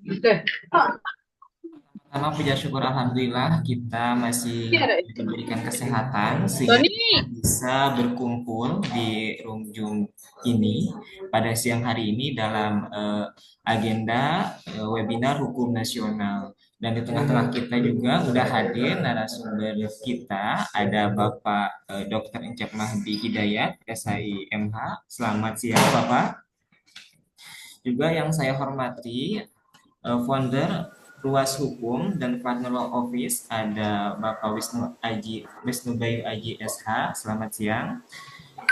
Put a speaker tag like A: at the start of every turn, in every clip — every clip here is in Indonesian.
A: Oke.
B: Pertama puja syukur alhamdulillah kita masih diberikan kesehatan sehingga
A: Tony.
B: kita bisa berkumpul di room Zoom ini pada siang hari ini dalam agenda webinar hukum nasional. Dan di tengah-tengah kita juga udah hadir narasumber kita ada Bapak Dr. Encep Mahdi Hidayat, SIMH. Selamat siang Bapak. Juga yang saya hormati founder Ruas Hukum dan Partner Law Office ada Bapak Wisnu Bayu Aji SH. Selamat siang.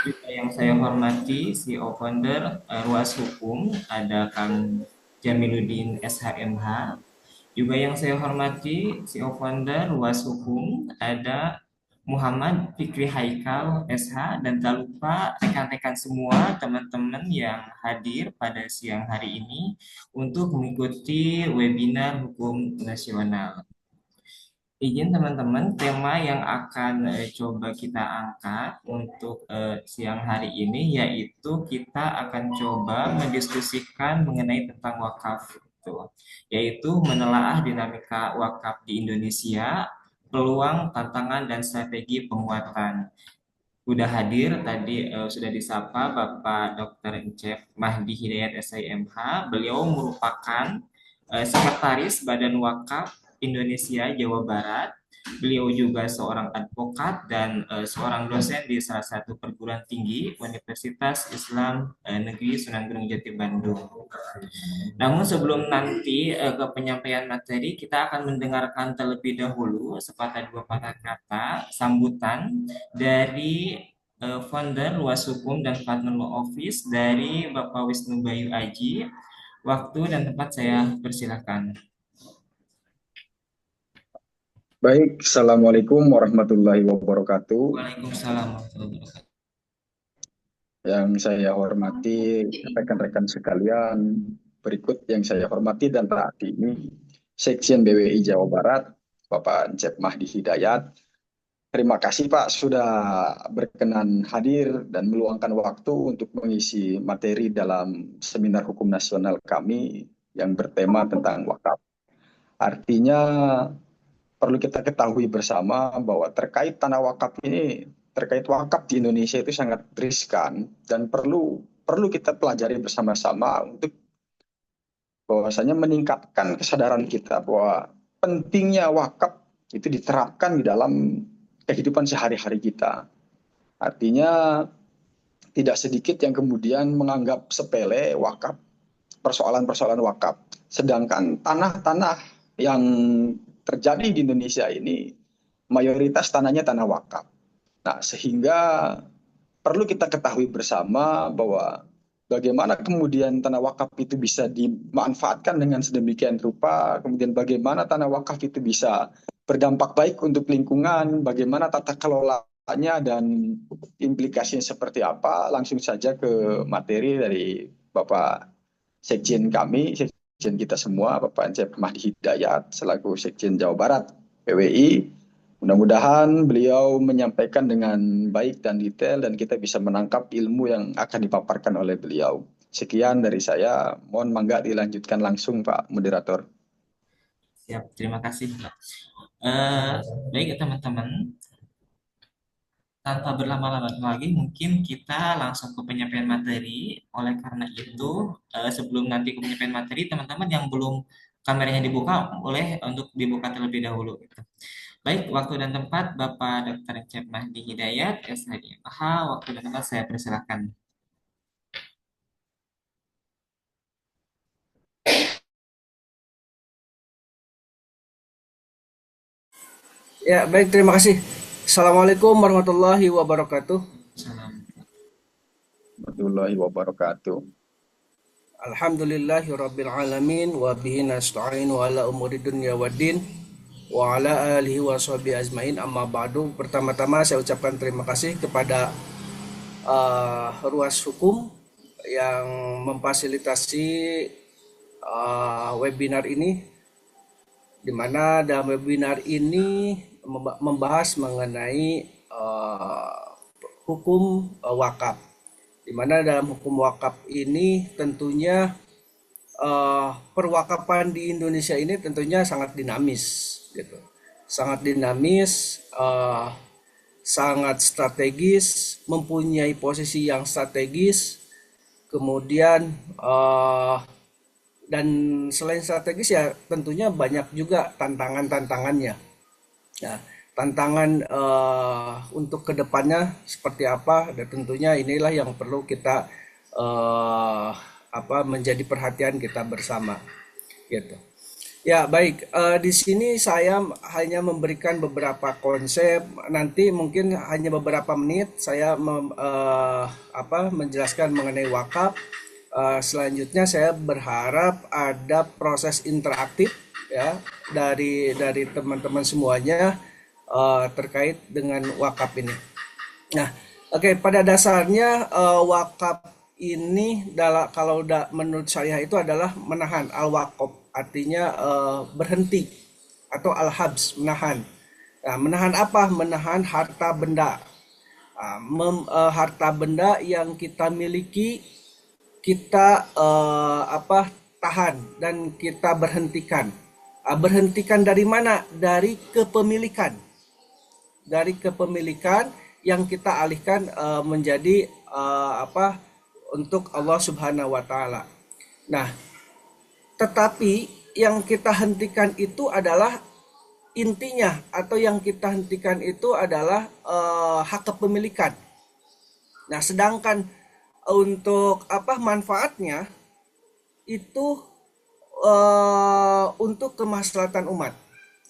B: Juga yang saya hormati CEO founder Ruas Hukum ada Kang Jamiluddin SHMH. Juga yang saya hormati CEO founder Ruas Hukum ada Muhammad Fikri Haikal SH, dan tak lupa rekan-rekan semua teman-teman yang hadir pada siang hari ini untuk mengikuti webinar hukum nasional. Izin teman-teman, tema yang akan coba kita angkat untuk siang hari ini yaitu kita akan coba mendiskusikan mengenai tentang wakaf itu, yaitu menelaah dinamika wakaf di Indonesia, peluang, tantangan, dan strategi penguatan. Udah hadir tadi sudah disapa Bapak Dr. Encep Mahdi Hidayat SIMH. Beliau merupakan Sekretaris Badan Wakaf Indonesia Jawa Barat. Beliau juga seorang advokat dan seorang dosen di salah satu perguruan tinggi Universitas Islam Negeri Sunan Gunung Jati Bandung. Namun sebelum nanti ke penyampaian materi, kita akan mendengarkan terlebih dahulu sepatah dua patah kata sambutan dari founder Luas Hukum dan Partner Law Office dari Bapak Wisnu Bayu Aji. Waktu dan tempat saya persilakan.
C: Baik, Assalamualaikum warahmatullahi wabarakatuh.
B: Waalaikumsalam warahmatullahi wabarakatuh.
C: Yang saya hormati rekan-rekan sekalian, berikut yang saya hormati dan taati ini Sekjen BWI Jawa Barat, Bapak Encep Mahdi Hidayat. Terima kasih Pak sudah berkenan hadir dan meluangkan waktu untuk mengisi materi dalam seminar hukum nasional kami yang bertema tentang wakaf. Artinya perlu kita ketahui bersama bahwa terkait tanah wakaf ini, terkait wakaf di Indonesia itu sangat riskan dan perlu kita pelajari bersama-sama untuk bahwasanya meningkatkan kesadaran kita bahwa pentingnya wakaf itu diterapkan di dalam kehidupan sehari-hari kita. Artinya tidak sedikit yang kemudian menganggap sepele wakaf, persoalan-persoalan wakaf. Sedangkan tanah-tanah yang terjadi di Indonesia ini mayoritas tanahnya tanah wakaf. Nah, sehingga perlu kita ketahui bersama bahwa bagaimana kemudian tanah wakaf itu bisa dimanfaatkan dengan sedemikian rupa, kemudian bagaimana tanah wakaf itu bisa berdampak baik untuk lingkungan, bagaimana tata kelolanya dan implikasinya seperti apa. Langsung saja ke materi dari Bapak Sekjen kami, Sekjen kita semua, Bapak Encep Mahdi Hidayat, selaku Sekjen Jawa Barat PWI. Mudah-mudahan beliau menyampaikan dengan baik dan detail dan kita bisa menangkap ilmu yang akan dipaparkan oleh beliau. Sekian dari saya, mohon mangga dilanjutkan langsung Pak Moderator.
B: Siap, terima kasih Pak. Baik teman-teman, tanpa berlama-lama lagi, mungkin kita langsung ke penyampaian materi. Oleh karena itu, sebelum nanti ke penyampaian materi, teman-teman yang belum kameranya dibuka, boleh untuk dibuka terlebih dahulu. Gitu. Baik, waktu dan tempat Bapak Dr. Cep Mahdi Hidayat, SHMH, waktu dan tempat saya persilakan.
D: Ya, baik, terima kasih. Assalamualaikum warahmatullahi wabarakatuh.
B: Salam.
C: Warahmatullahi wabarakatuh.
D: Alhamdulillahi rabbil alamin wa bihi nasta'in wa ala umuri dunya waddin wa ala alihi wa sahbihi ajmain amma ba'du. Pertama-tama saya ucapkan terima kasih kepada Ruas Hukum yang memfasilitasi webinar ini, di mana dalam webinar ini membahas mengenai hukum wakaf, di mana dalam hukum wakaf ini tentunya perwakapan di Indonesia ini tentunya sangat dinamis gitu. Sangat dinamis, sangat strategis, mempunyai posisi yang strategis. Kemudian dan selain strategis ya tentunya banyak juga tantangan-tantangannya. Nah, tantangan untuk kedepannya seperti apa? Dan tentunya inilah yang perlu kita menjadi perhatian kita bersama, gitu. Ya baik, di sini saya hanya memberikan beberapa konsep. Nanti mungkin hanya beberapa menit saya menjelaskan mengenai wakaf. Selanjutnya saya berharap ada proses interaktif ya dari teman-teman semuanya terkait dengan wakaf ini. Nah, oke, pada dasarnya wakaf ini kalau menurut saya itu adalah menahan al-waqf, artinya berhenti, atau al-habs, menahan. Nah, menahan apa? Menahan harta benda. Harta benda yang kita miliki kita tahan dan kita berhentikan. Berhentikan dari mana? Dari kepemilikan. Dari kepemilikan yang kita alihkan menjadi untuk Allah Subhanahu wa taala. Nah, tetapi yang kita hentikan itu adalah intinya, atau yang kita hentikan itu adalah hak kepemilikan. Nah, sedangkan untuk manfaatnya itu untuk kemaslahatan umat.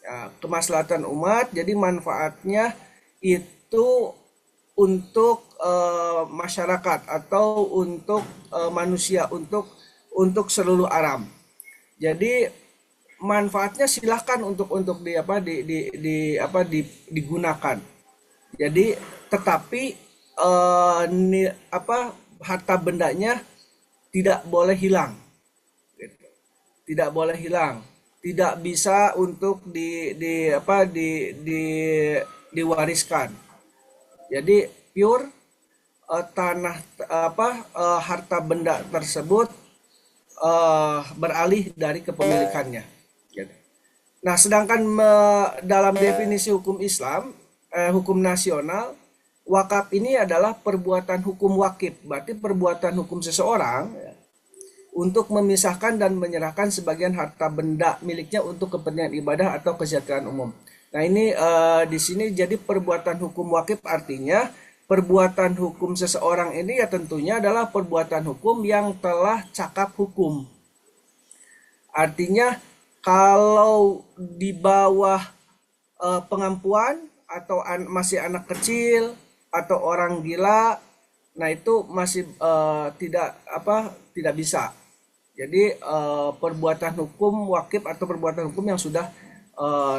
D: Ya, kemaslahatan umat, jadi manfaatnya itu untuk masyarakat atau untuk manusia, untuk seluruh alam. Jadi manfaatnya silahkan untuk digunakan. Jadi tetapi harta bendanya tidak boleh hilang. Tidak boleh hilang. Tidak bisa untuk diwariskan. Jadi pure tanah harta benda tersebut beralih dari kepemilikannya. Nah, sedangkan dalam definisi hukum Islam, hukum nasional, wakaf ini adalah perbuatan hukum wakif, berarti perbuatan hukum seseorang untuk memisahkan dan menyerahkan sebagian harta benda miliknya untuk kepentingan ibadah atau kesejahteraan umum. Nah, ini di sini jadi perbuatan hukum wakif, artinya perbuatan hukum seseorang ini ya tentunya adalah perbuatan hukum yang telah cakap hukum. Artinya kalau di bawah pengampuan atau masih anak kecil atau orang gila, nah itu masih tidak bisa. Jadi perbuatan hukum wakif atau perbuatan hukum yang sudah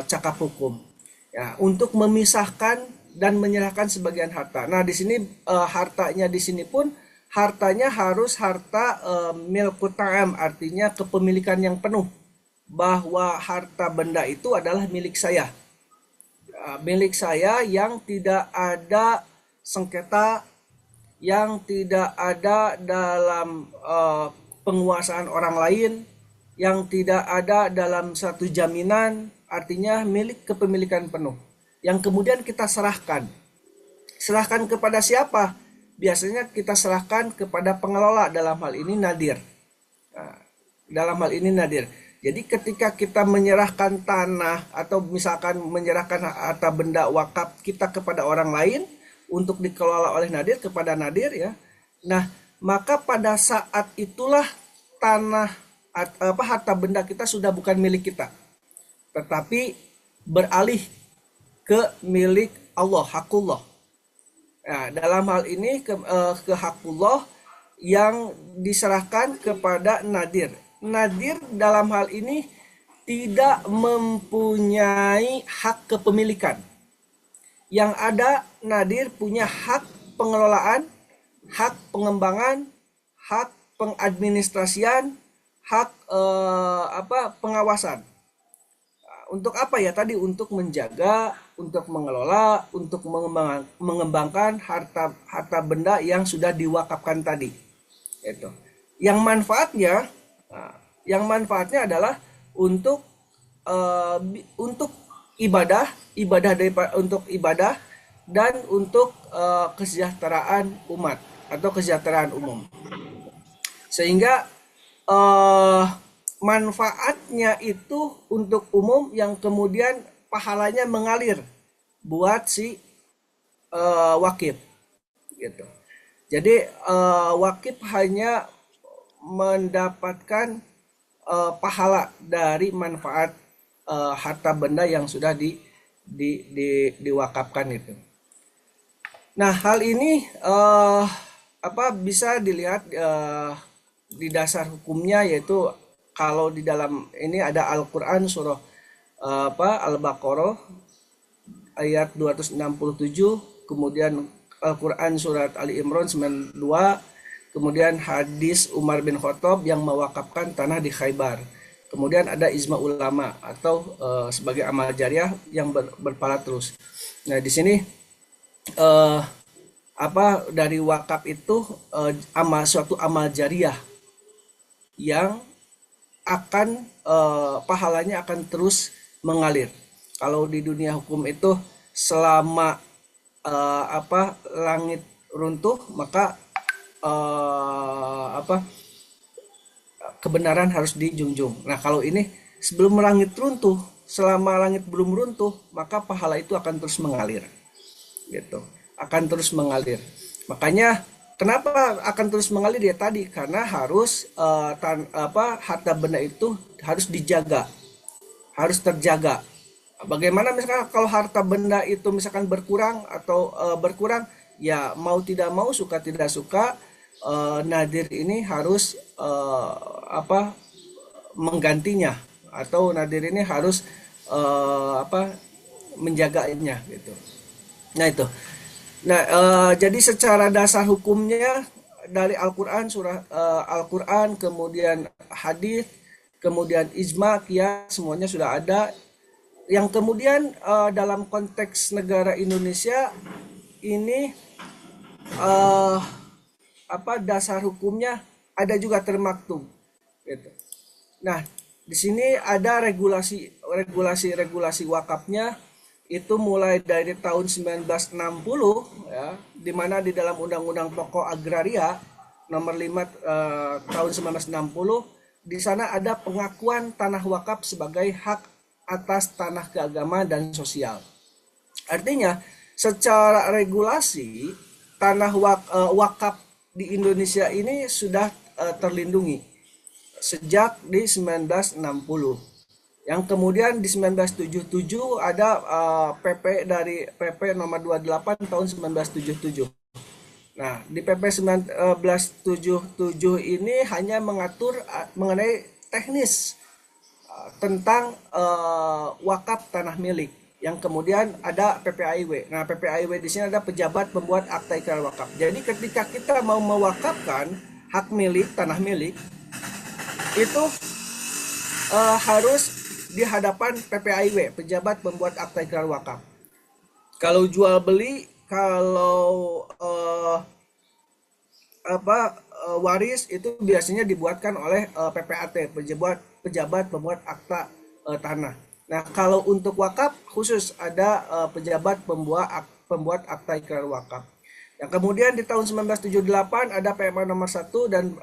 D: cakap hukum. Ya, untuk memisahkan dan menyerahkan sebagian harta. Nah, di sini hartanya di sini pun hartanya harus harta milku ta'am, artinya kepemilikan yang penuh. Bahwa harta benda itu adalah milik saya. Milik saya yang tidak ada sengketa, yang tidak ada dalam penguasaan orang lain, yang tidak ada dalam satu jaminan, artinya milik kepemilikan penuh. Yang kemudian kita serahkan. Serahkan kepada siapa? Biasanya kita serahkan kepada pengelola, dalam hal ini nadir. Nah, dalam hal ini nadir. Jadi ketika kita menyerahkan tanah atau misalkan menyerahkan harta benda wakaf kita kepada orang lain untuk dikelola oleh nadir, kepada nadir ya. Nah, maka pada saat itulah tanah harta benda kita sudah bukan milik kita, tetapi beralih ke milik Allah, hakullah. Nah, dalam hal ini ke hakullah yang diserahkan kepada nadir. Nadir dalam hal ini tidak mempunyai hak kepemilikan. Yang ada nadir punya hak pengelolaan, hak pengembangan, hak pengadministrasian, hak pengawasan. Untuk apa ya tadi? Untuk menjaga, untuk mengelola, untuk mengembangkan harta benda yang sudah diwakafkan tadi. Itu. Yang manfaatnya yang manfaatnya adalah untuk untuk ibadah, untuk ibadah dan untuk kesejahteraan umat atau kesejahteraan umum. Sehingga eh, manfaatnya itu untuk umum yang kemudian pahalanya mengalir buat si wakif gitu. Jadi wakif hanya mendapatkan pahala dari manfaat harta benda yang sudah diwakafkan itu. Nah, hal ini bisa dilihat di dasar hukumnya, yaitu kalau di dalam ini ada Al-Qur'an surah Al-Baqarah ayat 267, kemudian Al-Qur'an surat Ali Imran 92, kemudian hadis Umar bin Khattab yang mewakafkan tanah di Khaybar. Kemudian ada ijma ulama atau sebagai amal jariah yang berpahala terus. Nah, di sini dari wakaf itu suatu amal jariah yang akan pahalanya akan terus mengalir. Kalau di dunia hukum itu selama langit runtuh, maka kebenaran harus dijunjung. Nah, kalau ini sebelum langit runtuh, selama langit belum runtuh, maka pahala itu akan terus mengalir. Gitu. Akan terus mengalir. Makanya kenapa akan terus mengalir ya tadi? Karena harus harta benda itu harus dijaga. Harus terjaga. Bagaimana misalkan kalau harta benda itu misalkan berkurang atau berkurang, ya mau tidak mau, suka tidak suka, nadir ini harus menggantinya, atau nadir ini harus menjaganya gitu. Nah itu. Nah jadi secara dasar hukumnya dari Al-Qur'an, surah Al-Qur'an, kemudian hadis, kemudian ijma, qiyas, semuanya sudah ada. Yang kemudian dalam konteks negara Indonesia ini dasar hukumnya ada juga termaktub gitu. Nah, di sini ada regulasi wakafnya itu mulai dari tahun 1960 ya, di mana di dalam Undang-Undang Pokok Agraria nomor 5 tahun 1960 di sana ada pengakuan tanah wakaf sebagai hak atas tanah keagamaan dan sosial. Artinya secara regulasi tanah wakaf di Indonesia ini sudah terlindungi sejak di 1960. Yang kemudian di 1977 ada PP nomor 28 tahun 1977. Nah, di PP 1977 ini hanya mengatur mengenai teknis tentang wakaf tanah milik. Yang kemudian ada PPAIW. Nah, PPAIW di sini ada pejabat pembuat akta ikrar wakaf. Jadi ketika kita mau mewakafkan hak milik, tanah milik, itu harus di hadapan PPAIW, pejabat pembuat akta ikrar wakaf. Kalau jual beli, kalau waris itu biasanya dibuatkan oleh PPAT, pejabat pembuat akta tanah. Nah, kalau untuk wakaf khusus ada pejabat pembuat akta ikrar wakaf. Yang kemudian di tahun 1978 ada PMA nomor 1 dan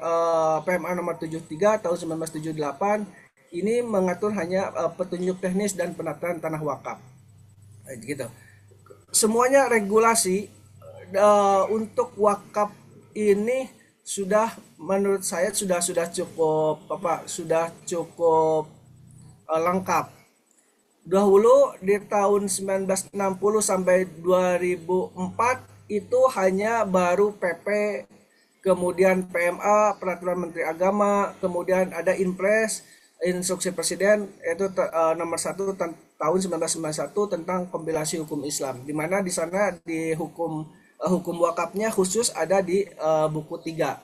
D: PMA nomor 73 tahun 1978. Ini mengatur hanya petunjuk teknis dan penataan tanah wakaf. Gitu. Semuanya regulasi untuk wakaf ini sudah menurut saya sudah cukup lengkap. Dahulu di tahun 1960 sampai 2004 itu hanya baru PP, kemudian PMA, Peraturan Menteri Agama, kemudian ada Inpres, Instruksi Presiden, yaitu nomor 1 tahun 1991 tentang kompilasi hukum Islam, di mana di sana di hukum wakafnya khusus ada di buku 3.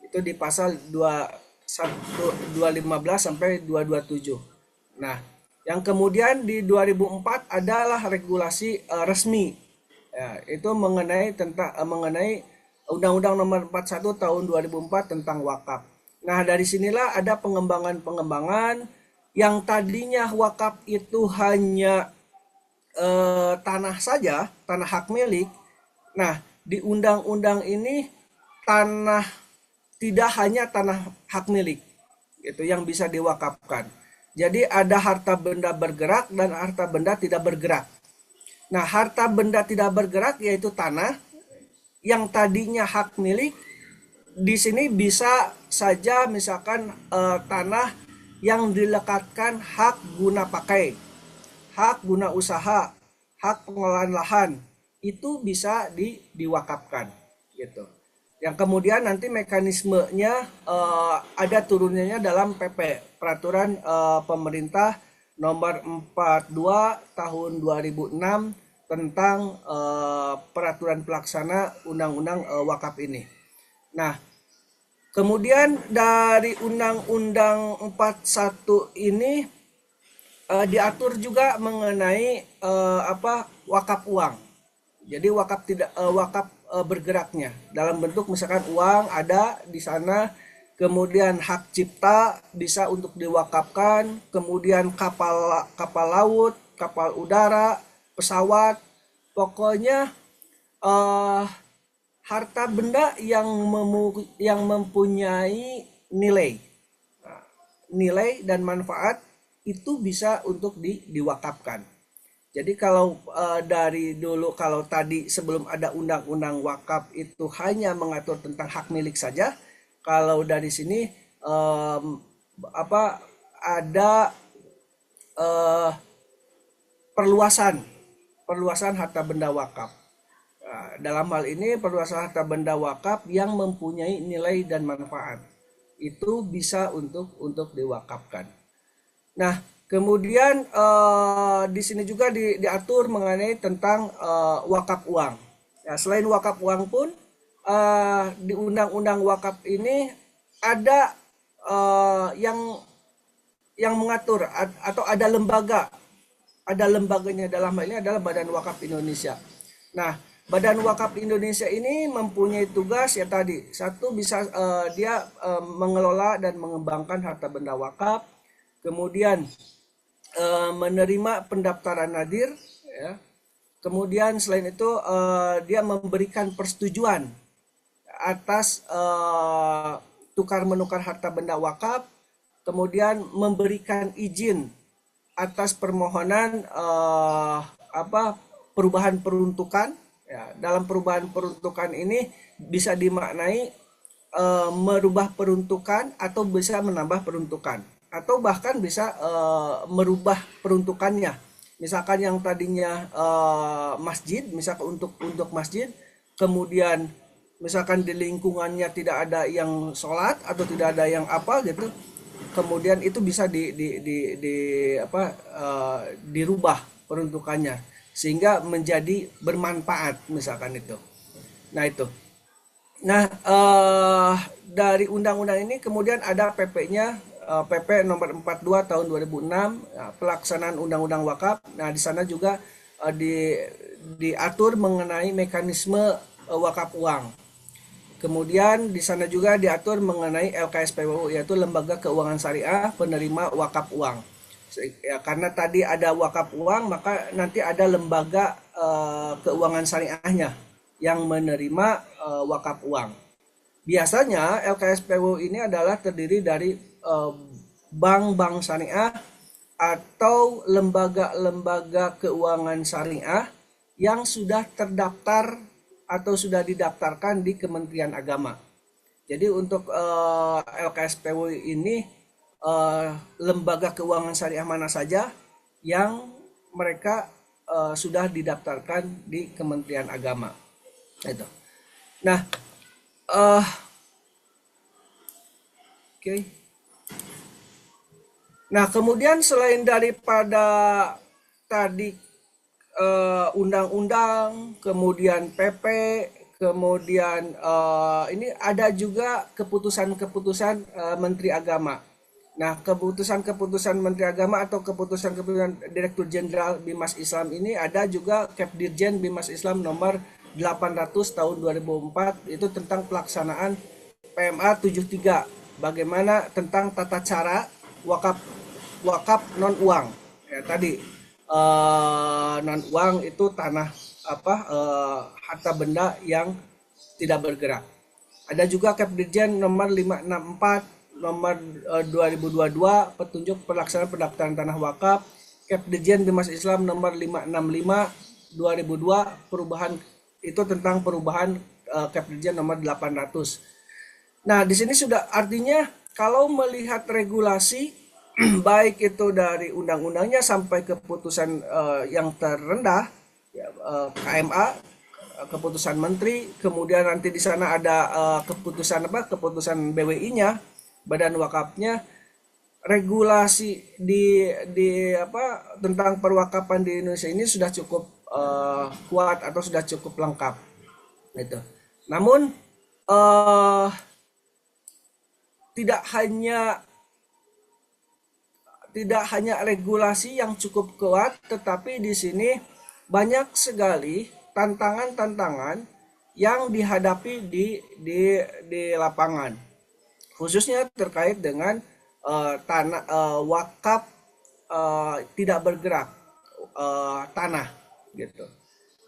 D: Itu di pasal 215 sampai 227. Nah, yang kemudian di 2004 adalah regulasi resmi. Ya, itu mengenai Undang-Undang Nomor 41 tahun 2004 tentang wakaf. Nah, dari sinilah ada pengembangan-pengembangan yang tadinya wakaf itu hanya tanah saja, tanah hak milik. Nah, di undang-undang ini tanah tidak hanya tanah hak milik itu yang bisa diwakafkan. Jadi ada harta benda bergerak dan harta benda tidak bergerak. Nah, harta benda tidak bergerak yaitu tanah yang tadinya hak milik, di sini bisa saja misalkan tanah yang dilekatkan hak guna pakai, hak guna usaha, hak pengelolaan lahan, itu bisa diwakafkan gitu. Yang kemudian nanti mekanismenya ada turunannya dalam PP, Peraturan Pemerintah Nomor 42 Tahun 2006 tentang peraturan pelaksana Undang-Undang Wakaf ini. Nah, kemudian dari Undang-Undang 41 ini diatur juga mengenai wakaf uang. Jadi wakaf bergeraknya dalam bentuk misalkan uang ada di sana, kemudian hak cipta bisa untuk diwakafkan, kemudian kapal laut, kapal udara, pesawat, pokoknya harta benda yang mempunyai nilai dan manfaat itu bisa untuk diwakafkan. Jadi kalau dari dulu, kalau tadi sebelum ada undang-undang wakaf itu hanya mengatur tentang hak milik saja, kalau dari sini ada perluasan harta benda wakaf. Dalam hal ini perluasan harta benda wakaf yang mempunyai nilai dan manfaat itu bisa untuk diwakafkan. Nah, kemudian di sini juga diatur mengenai tentang wakaf uang. Ya, selain wakaf uang pun di undang-undang wakaf ini ada yang mengatur atau ada lembaganya, dalam hal ini adalah Badan Wakaf Indonesia. Nah, Badan Wakaf Indonesia ini mempunyai tugas ya tadi, satu bisa dia mengelola dan mengembangkan harta benda wakaf, kemudian menerima pendaftaran nadir, ya. Kemudian selain itu dia memberikan persetujuan atas tukar menukar harta benda wakaf, kemudian memberikan izin atas permohonan perubahan peruntukan. Ya, dalam perubahan peruntukan ini bisa dimaknai merubah peruntukan atau bisa menambah peruntukan, atau bahkan bisa merubah peruntukannya. Misalkan yang tadinya masjid, misalkan untuk masjid, kemudian misalkan di lingkungannya tidak ada yang sholat atau tidak ada yang apa gitu, kemudian itu bisa dirubah peruntukannya sehingga menjadi bermanfaat misalkan itu. Nah itu. Nah dari undang-undang ini kemudian ada PP-nya, PP nomor 42 tahun 2006, pelaksanaan undang-undang wakaf. Nah di sana juga diatur mengenai mekanisme wakaf uang. Kemudian di sana juga diatur mengenai LKSPWU, yaitu Lembaga Keuangan Syariah Penerima Wakaf Uang. Ya, karena tadi ada wakaf uang, maka nanti ada lembaga keuangan syariahnya yang menerima wakaf uang. Biasanya LKSPWU ini adalah terdiri dari bank-bank syariah atau lembaga-lembaga keuangan syariah yang sudah terdaftar atau sudah didaftarkan di Kementerian Agama. Jadi untuk LKSPWU ini lembaga keuangan syariah mana saja yang mereka sudah didaftarkan di Kementerian Agama. Itu. Nah, okay. Nah kemudian selain daripada tadi undang-undang, kemudian PP, kemudian ini ada juga keputusan-keputusan Menteri Agama. Nah, keputusan-keputusan Menteri Agama atau keputusan-keputusan Direktur Jenderal Bimas Islam ini ada juga Kepdirjen Bimas Islam nomor 800 tahun 2004, itu tentang pelaksanaan PMA 73, bagaimana tentang tata cara wakaf wakaf non uang. Ya tadi non uang itu tanah harta benda yang tidak bergerak. Ada juga Kepdirjen nomor 564 nomor 2022 petunjuk pelaksanaan pendaftaran tanah wakaf. Kepdirjen Bimas Islam nomor 565 2002 perubahan itu tentang perubahan Kepdirjen nomor 800. Nah, di sini sudah artinya kalau melihat regulasi baik itu dari undang-undangnya sampai keputusan yang terendah ya, KMA, keputusan menteri, kemudian nanti di sana ada keputusan BWI-nya, Badan Wakafnya, regulasi di tentang perwakapan di Indonesia ini sudah cukup kuat atau sudah cukup lengkap gitu. Namun tidak hanya regulasi yang cukup kuat, tetapi di sini banyak sekali tantangan-tantangan yang dihadapi di lapangan, khususnya terkait dengan wakaf tidak bergerak tanah gitu.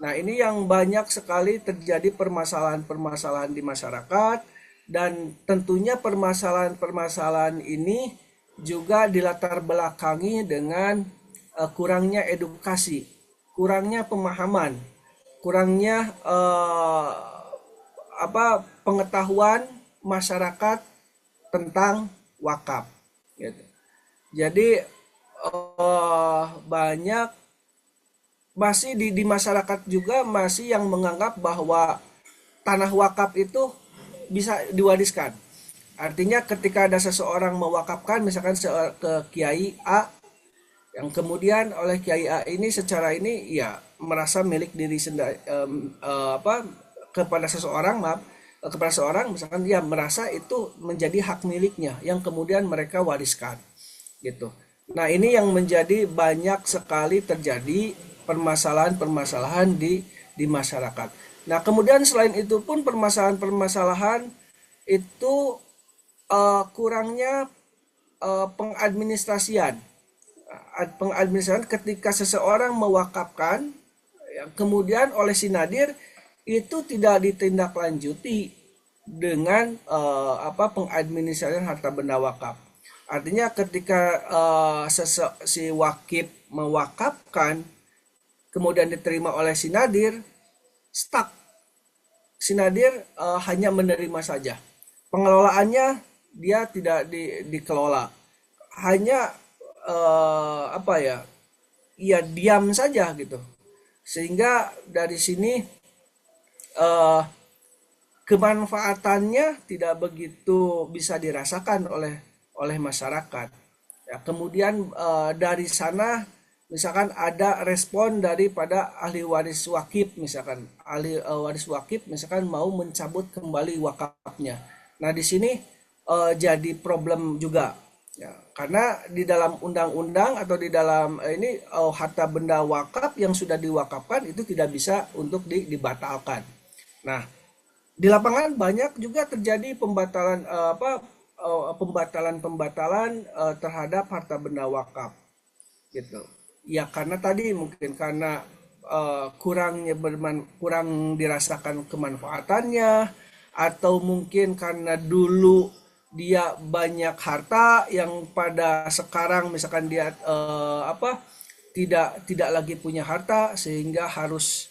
D: Nah, ini yang banyak sekali terjadi permasalahan-permasalahan di masyarakat, dan tentunya permasalahan-permasalahan ini juga dilatar belakangi dengan kurangnya edukasi, kurangnya pemahaman, kurangnya pengetahuan masyarakat tentang wakaf gitu. Jadi banyak masih di masyarakat juga masih yang menganggap bahwa tanah wakaf itu bisa diwariskan. Artinya ketika ada seseorang mewakafkan misalkan ke Kiai A, yang kemudian oleh Kiai A ini secara ini ya merasa milik diri sendiri kepada seseorang, kepada seorang misalkan dia merasa itu menjadi hak miliknya yang kemudian mereka wariskan gitu. Nah, ini yang menjadi banyak sekali terjadi permasalahan-permasalahan di masyarakat. Nah, kemudian selain itu pun permasalahan-permasalahan itu kurangnya pengadministrasian ketika seseorang mewakafkan ya, kemudian oleh Sinadir itu tidak ditindaklanjuti dengan pengadministrasian harta benda wakaf. Artinya ketika si wakif mewakafkan kemudian diterima oleh Sinadir, stuck. Sinadir hanya menerima saja. Pengelolaannya dia tidak dikelola, hanya diam saja gitu, sehingga dari sini kemanfaatannya tidak begitu bisa dirasakan oleh masyarakat ya. Kemudian dari sana misalkan ada respon daripada ahli waris wakif, misalkan ahli waris wakif misalkan mau mencabut kembali wakafnya. Nah, di sini jadi problem juga ya, karena di dalam undang-undang atau di dalam ini harta benda wakaf yang sudah diwakafkan itu tidak bisa untuk dibatalkan. Nah, di lapangan banyak juga terjadi pembatalan terhadap harta benda wakaf gitu. Ya karena tadi mungkin karena kurang dirasakan kemanfaatannya, atau mungkin karena dulu dia banyak harta yang pada sekarang misalkan dia tidak lagi punya harta sehingga harus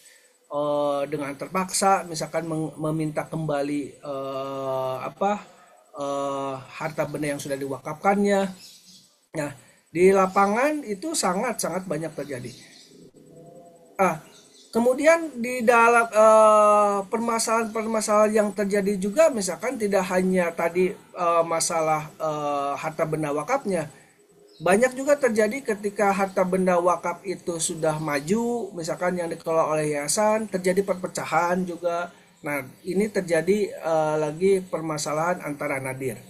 D: dengan terpaksa misalkan meminta kembali harta benda yang sudah diwakafkannya. Nah, di lapangan itu sangat banyak terjadi. Kemudian di dalam permasalahan-permasalahan yang terjadi juga misalkan tidak hanya tadi masalah harta benda wakafnya, banyak juga terjadi ketika harta benda wakaf itu sudah maju, misalkan yang dikelola oleh yayasan, terjadi perpecahan juga. Nah, ini terjadi lagi permasalahan antara nadir.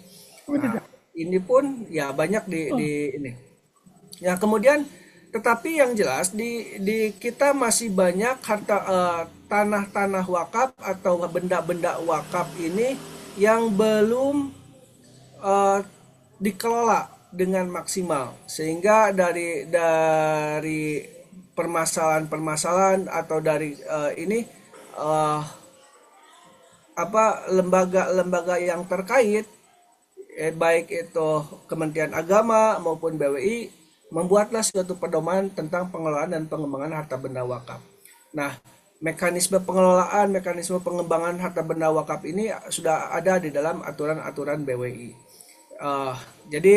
D: Nah, ini pun ya banyak di ini. Ya, kemudian tetapi yang jelas di kita masih banyak harta tanah-tanah wakaf atau benda-benda wakaf ini yang belum eh, dikelola dengan maksimal sehingga dari permasalahan-permasalahan atau dari ini eh, lembaga-lembaga yang terkait, baik itu Kementerian Agama maupun BWI, membuatlah suatu pedoman tentang pengelolaan dan pengembangan harta benda wakaf. Nah, mekanisme pengelolaan, mekanisme pengembangan harta benda wakaf ini sudah ada di dalam aturan-aturan BWI. Jadi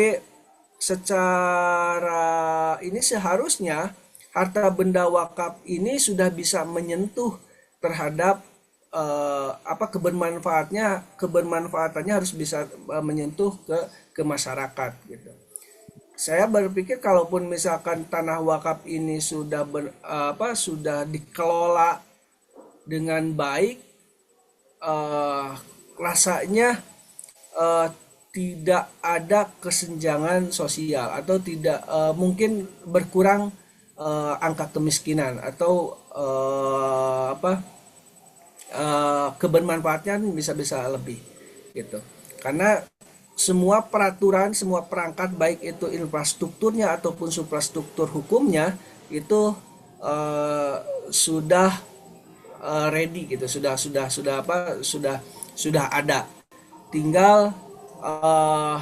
D: secara ini seharusnya harta benda wakaf ini sudah bisa menyentuh terhadap kebermanfaatannya harus bisa menyentuh ke masyarakat gitu. Saya berpikir kalaupun misalkan tanah wakaf ini sudah dikelola dengan baik, rasanya eh, tidak ada kesenjangan sosial atau tidak mungkin berkurang angka kemiskinan atau kebermanfaatnya bisa lebih gitu. Karena semua peraturan, semua perangkat baik itu infrastrukturnya ataupun suprastruktur hukumnya itu eh, sudah ready gitu, sudah ada. Tinggal eh,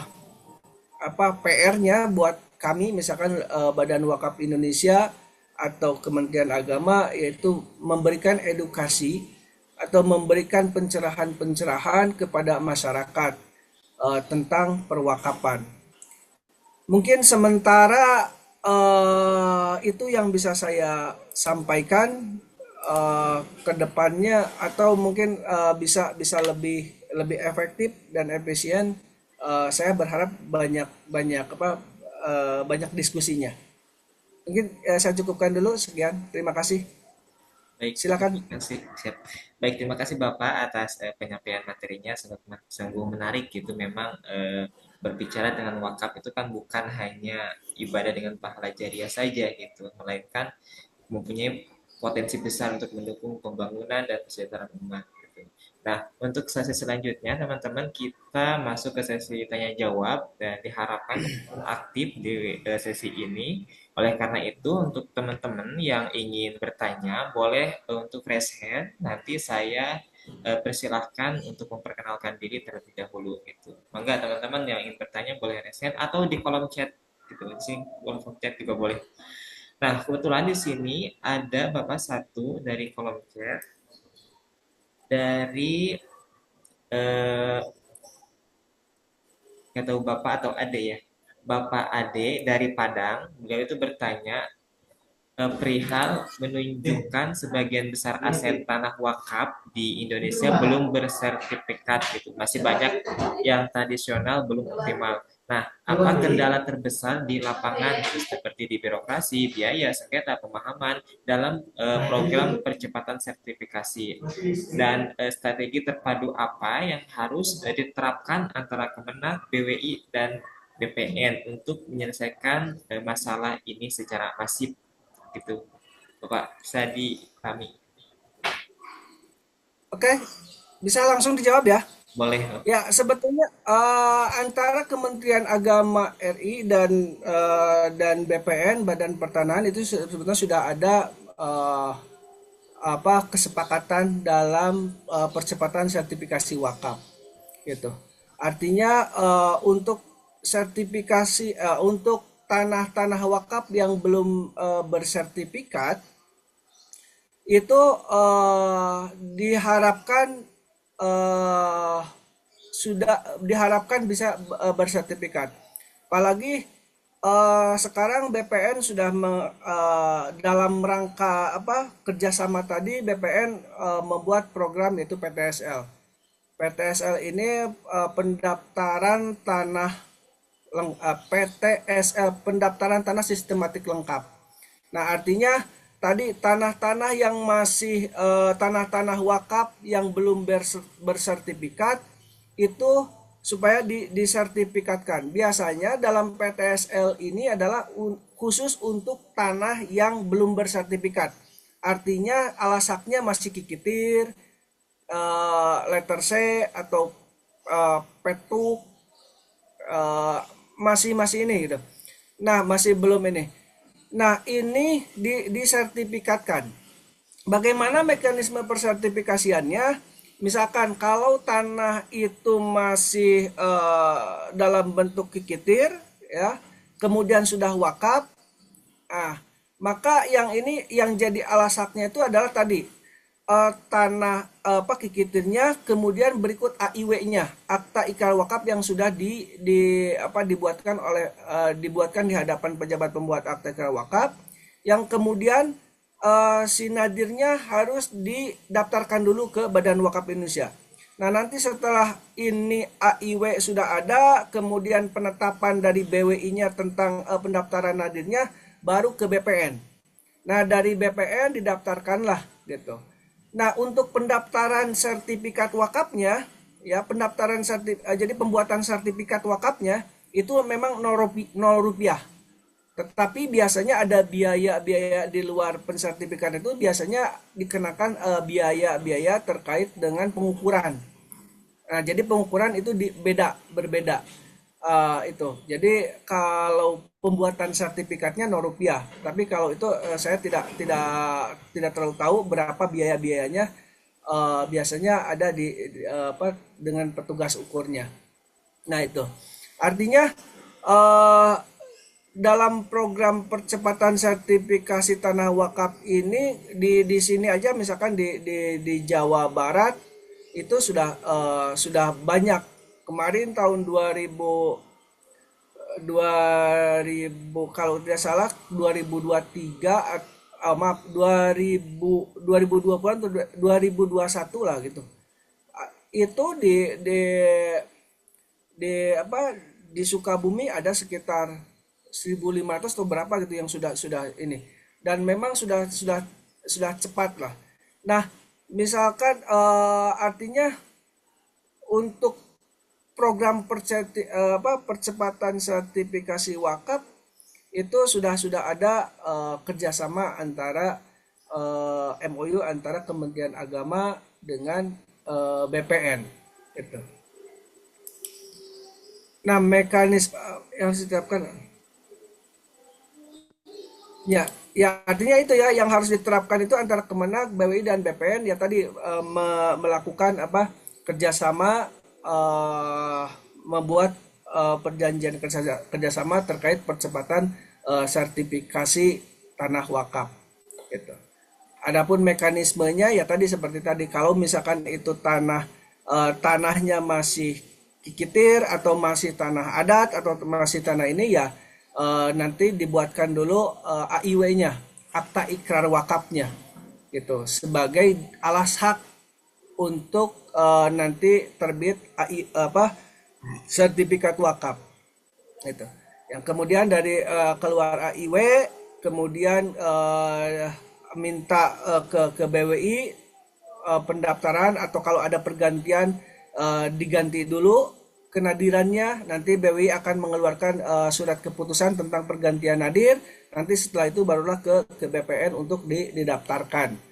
D: PR-nya buat kami misalkan Badan Wakaf Indonesia atau Kementerian Agama yaitu memberikan edukasi atau memberikan pencerahan-pencerahan kepada masyarakat tentang perwakapan. Mungkin sementara itu yang bisa saya sampaikan ke depannya atau mungkin bisa lebih efektif dan efisien. Saya berharap banyak diskusinya. Mungkin saya cukupkan dulu sekian. Terima kasih.
B: Baik,
D: Silakan.
B: terima kasih. Siap. Baik, terima kasih Bapak atas penyampaian materinya, sungguh menarik gitu. Memang berbicara dengan wakaf itu kan bukan hanya ibadah dengan pahala jariah saja gitu, melainkan mempunyai potensi besar untuk mendukung pembangunan dan kesejahteraan umat gitu. Nah, untuk sesi selanjutnya teman-teman kita masuk ke sesi tanya jawab dan diharapkan aktif di sesi ini. Oleh karena itu, untuk teman-teman yang ingin bertanya, boleh untuk raise hand. Nanti saya persilahkan untuk memperkenalkan diri terlebih dahulu gitu. Mangga teman-teman yang ingin bertanya boleh raise hand atau di kolom chat gitu. Di kolom chat juga boleh. Nah, kebetulan di sini ada Bapak satu dari kolom chat dari eh, nggak tahu Bapak atau Ade ya. Bapak Ade dari Padang, beliau itu bertanya perihal menunjukkan sebagian besar aset tanah wakaf di Indonesia belum bersertifikat gitu. Masih banyak yang tradisional belum optimal. Nah, apa kendala terbesar di lapangan gitu, seperti di birokrasi, biaya, sengketa, pemahaman dalam program percepatan sertifikasi dan strategi terpadu apa yang harus diterapkan antara Kemenak, BWI dan BPN untuk menyelesaikan masalah ini secara masif gitu. Bapak bisa dipahami?
D: Oke, bisa langsung dijawab ya.
B: Boleh.
D: Ya, sebetulnya antara Kementerian Agama RI dan BPN Badan Pertanahan itu sebetulnya sudah ada eh, kesepakatan dalam percepatan sertifikasi wakaf gitu. Artinya untuk untuk tanah-tanah wakaf yang belum bersertifikat itu eh, diharapkan bisa bersertifikat. Apalagi sekarang BPN sudah dalam rangka kerjasama tadi BPN membuat program yaitu PTSL. PTSL ini pendaftaran tanah PTSL pendaftaran tanah sistematik lengkap. Nah, artinya tadi tanah-tanah yang masih tanah-tanah wakaf yang belum bersertifikat itu supaya disertifikatkan. Biasanya dalam PTSL ini adalah khusus untuk tanah yang belum bersertifikat. Artinya alasaknya masih kikitir, letter C atau petuk eh, masih ini gitu. Nah, masih belum ini. Nah, ini disertifikatkan. Bagaimana mekanisme persertifikasiannya? Misalkan kalau tanah itu masih dalam bentuk kikitir, ya, kemudian sudah wakaf, maka yang ini yang jadi alasannya itu adalah tadi tanah apa kikitirnya, kemudian berikut AIW-nya, akta ikrar wakaf yang sudah dibuatkan di hadapan pejabat pembuat akta ikrar wakaf, yang kemudian si nadirnya harus didaftarkan dulu ke Badan Wakaf Indonesia. Nah, nanti setelah ini AIW sudah ada, kemudian penetapan dari BWI-nya tentang pendaftaran nadirnya, baru ke BPN. Nah, dari BPN didaftarkanlah gitu. Nah, untuk pendaftaran sertifikat wakafnya, ya jadi pembuatan sertifikat wakafnya itu memang 0 rupiah. Tetapi biasanya ada biaya-biaya di luar pensertifikat itu, biasanya dikenakan biaya-biaya terkait dengan pengukuran. Nah, jadi pengukuran itu berbeda. Itu. Jadi kalau pembuatan sertifikatnya 0 rupiah, tapi kalau itu saya tidak terlalu tahu berapa biaya-biayanya. Biasanya ada dengan petugas ukurnya. Nah, itu. Artinya dalam program percepatan sertifikasi tanah wakaf ini di sini aja, misalkan di Jawa Barat itu sudah banyak. Kemarin tahun 2000 kalau tidak salah 2023, maaf 2020 atau 2021 lah gitu. Itu di Sukabumi ada sekitar 1.500 atau berapa gitu yang sudah ini, dan memang sudah cepat lah. Nah, misalkan artinya untuk program percepatan sertifikasi wakaf itu sudah ada kerjasama antara MOU antara Kementerian Agama dengan BPN gitu. Nah, mekanisme yang ditetapkan ya artinya itu ya, yang harus diterapkan itu antara Kemenak, BWI dan BPN ya tadi, melakukan kerjasama, membuat perjanjian kerjasama terkait percepatan sertifikasi tanah wakaf gitu. Adapun mekanismenya ya tadi seperti tadi, kalau misalkan itu tanahnya masih kikitir atau masih tanah adat atau masih tanah ini ya, nanti dibuatkan dulu AIW-nya, akta ikrar wakafnya gitu, sebagai alas hak untuk nanti terbit sertifikat wakaf itu. Yang kemudian dari keluar AIW, kemudian minta ke BWI pendaftaran, atau kalau ada pergantian diganti dulu kenadirannya, nanti BWI akan mengeluarkan surat keputusan tentang pergantian nadir. Nanti setelah itu barulah ke BPN untuk didaftarkan.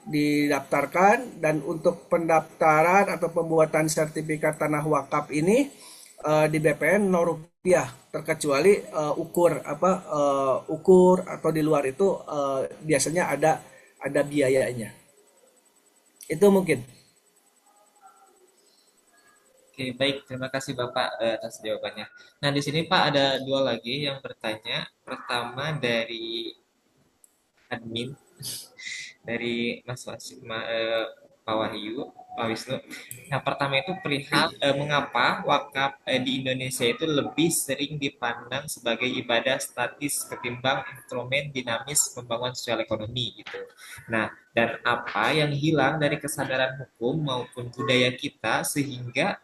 D: Didaftarkan, dan untuk pendaftaran atau pembuatan sertifikat tanah wakaf ini di BPN 0 rupiah, terkecuali ukur atau di luar itu biasanya ada biayanya. Itu mungkin.
B: Oke, baik. Terima kasih Bapak atas jawabannya. Nah, di sini Pak ada dua lagi yang bertanya. Pertama dari admin, dari Pak Wahyu, Pak Wisnu. Nah, pertama itu perihal mengapa wakaf di Indonesia itu lebih sering dipandang sebagai ibadah statis ketimbang instrumen dinamis pembangunan sosial ekonomi gitu. Nah, dan apa yang hilang dari kesadaran hukum maupun budaya kita sehingga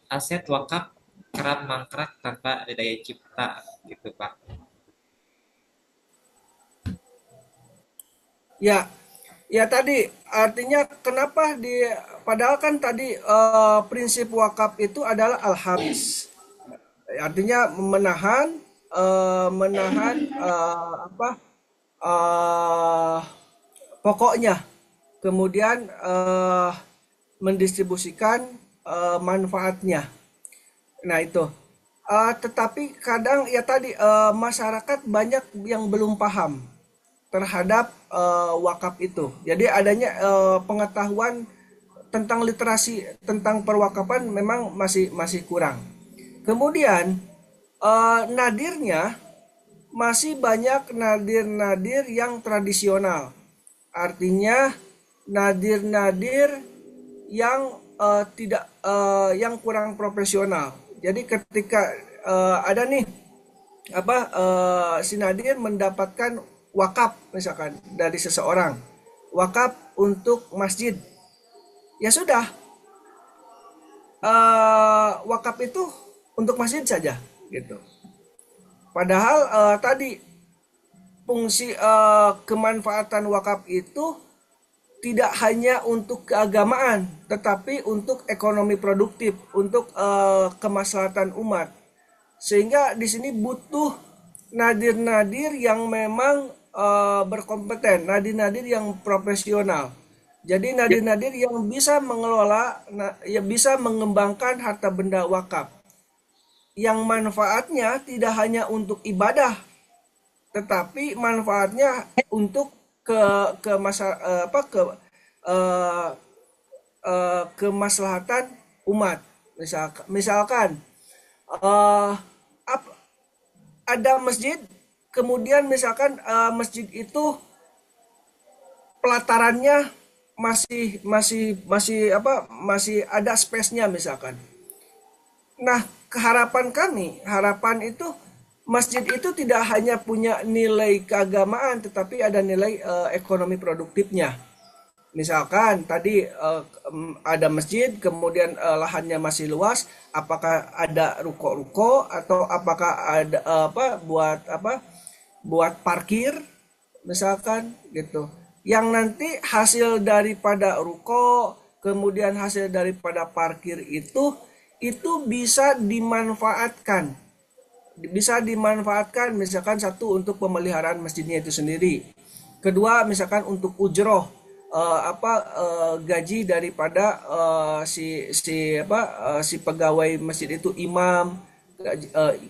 B: aset wakaf kerap mangkrak tanpa ada daya cipta gitu Pak.
D: Ya tadi artinya kenapa padahal kan tadi prinsip wakaf itu adalah al-habis. Artinya menahan pokoknya, kemudian mendistribusikan manfaatnya. Nah itu. Tetapi kadang ya tadi masyarakat banyak yang belum paham terhadap wakaf itu. Jadi adanya pengetahuan tentang literasi tentang perwakafan memang masih masih kurang. Kemudian nadirnya masih banyak nadir-nadir yang tradisional. Artinya nadir-nadir yang tidak yang kurang profesional. Jadi ketika ada nih apa si Nadir mendapatkan wakaf misalkan dari seseorang, wakaf untuk masjid, ya sudah, wakaf itu untuk masjid saja gitu. Padahal tadi fungsi kemanfaatan wakaf itu tidak hanya untuk keagamaan, tetapi untuk ekonomi produktif, untuk kemaslahatan umat. Sehingga di sini butuh nadir-nadir yang memang berkompeten, nadir-nadir yang profesional. Jadi nadir-nadir yang bisa mengelola, yang bisa mengembangkan harta benda wakaf, yang manfaatnya tidak hanya untuk ibadah, tetapi manfaatnya untuk ke masa apa ke eh, kemaslahatan umat. Misalkan eh, ada masjid, kemudian misalkan masjid itu pelatarannya masih ada space-nya misalkan. Nah, harapan itu masjid itu tidak hanya punya nilai keagamaan, tetapi ada nilai ekonomi produktifnya. Misalkan tadi ada masjid, kemudian lahannya masih luas, apakah ada ruko-ruko atau apakah ada buat parkir, misalkan gitu. Yang nanti hasil daripada ruko, kemudian hasil daripada parkir itu bisa dimanfaatkan misalkan satu untuk pemeliharaan masjidnya itu sendiri, kedua misalkan untuk ujroh gaji daripada si pegawai masjid itu imam,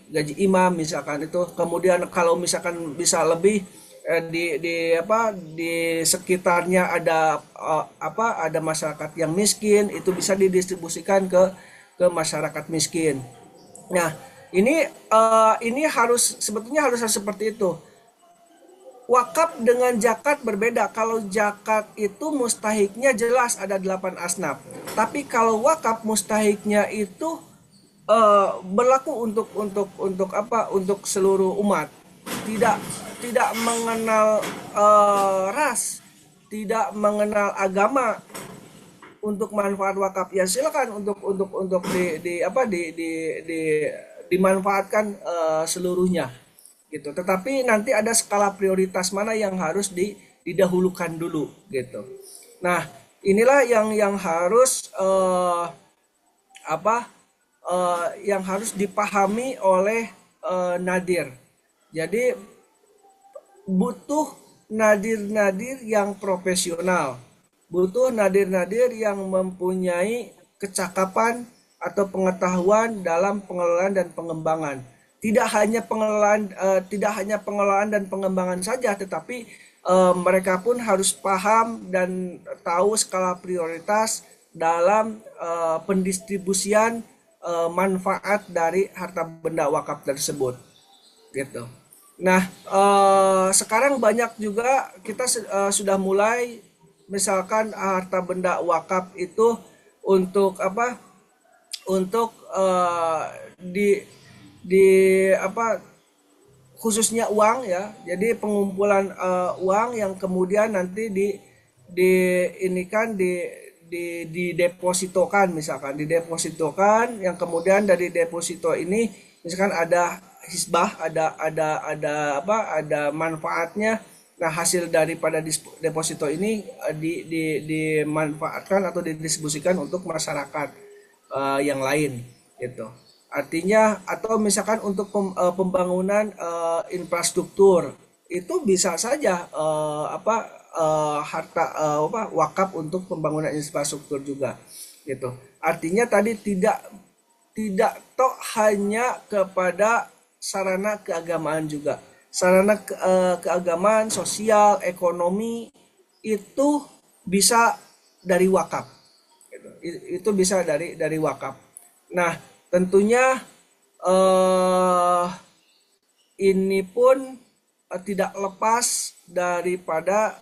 D: gaji imam misalkan itu. Kemudian kalau misalkan bisa lebih di sekitarnya ada masyarakat yang miskin, itu bisa didistribusikan ke masyarakat miskin. Nah, ini sebetulnya harus seperti itu. Wakaf dengan zakat berbeda. Kalau zakat itu mustahiknya jelas ada 8 asnaf. Tapi kalau wakaf mustahiknya itu berlaku untuk seluruh umat. Tidak mengenal ras, tidak mengenal agama. Untuk manfaat wakaf ya silakan untuk dimanfaatkan seluruhnya gitu. Tetapi nanti ada skala prioritas mana yang harus didahulukan dulu gitu. Nah, inilah yang harus yang harus dipahami oleh Nadir. Jadi butuh nadir-nadir yang profesional, butuh nadir-nadir yang mempunyai kecakapan atau pengetahuan dalam pengelolaan dan pengembangan. Tidak hanya pengelolaan dan pengembangan saja, tetapi mereka pun harus paham dan tahu skala prioritas dalam pendistribusian manfaat dari harta benda wakaf tersebut, gitu. Nah, sekarang banyak juga kita sudah mulai, misalkan harta benda wakaf itu untuk untuk di khususnya uang ya. Jadi pengumpulan uang yang kemudian nanti didepositokan, misalkan didepositokan, yang kemudian dari deposito ini misalkan ada hisbah, ada manfaatnya. Nah, hasil daripada deposito ini dimanfaatkan atau didistribusikan untuk masyarakat yang lain gitu. Artinya atau misalkan untuk pembangunan infrastruktur itu bisa saja harta wakaf untuk pembangunan infrastruktur juga gitu. Artinya tadi tidak tidak tok hanya kepada sarana keagamaan juga. Sarana keagamaan, sosial, ekonomi itu bisa dari wakaf. Gitu. Itu bisa dari wakaf. Nah, tentunya eh, ini pun tidak lepas daripada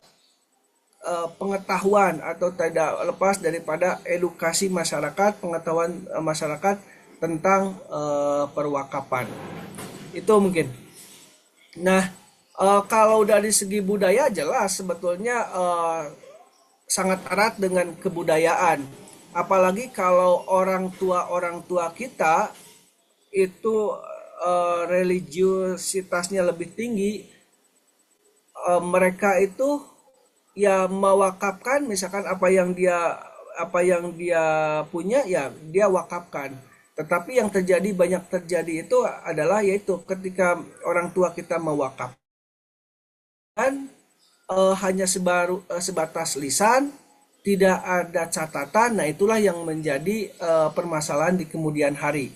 D: pengetahuan atau tidak lepas daripada edukasi masyarakat, pengetahuan masyarakat tentang perwakapan. Itu mungkin. Nah, kalau dari segi budaya jelas sebetulnya sangat erat dengan kebudayaan. Apalagi kalau orang tua kita itu religiusitasnya lebih tinggi, mereka itu ya mewakafkan misalkan apa yang dia punya ya dia wakafkan. Tetapi yang banyak terjadi itu adalah yaitu ketika orang tua kita mewakafkan hanya sebatas lisan, tidak ada catatan. Nah, itulah yang menjadi permasalahan di kemudian hari.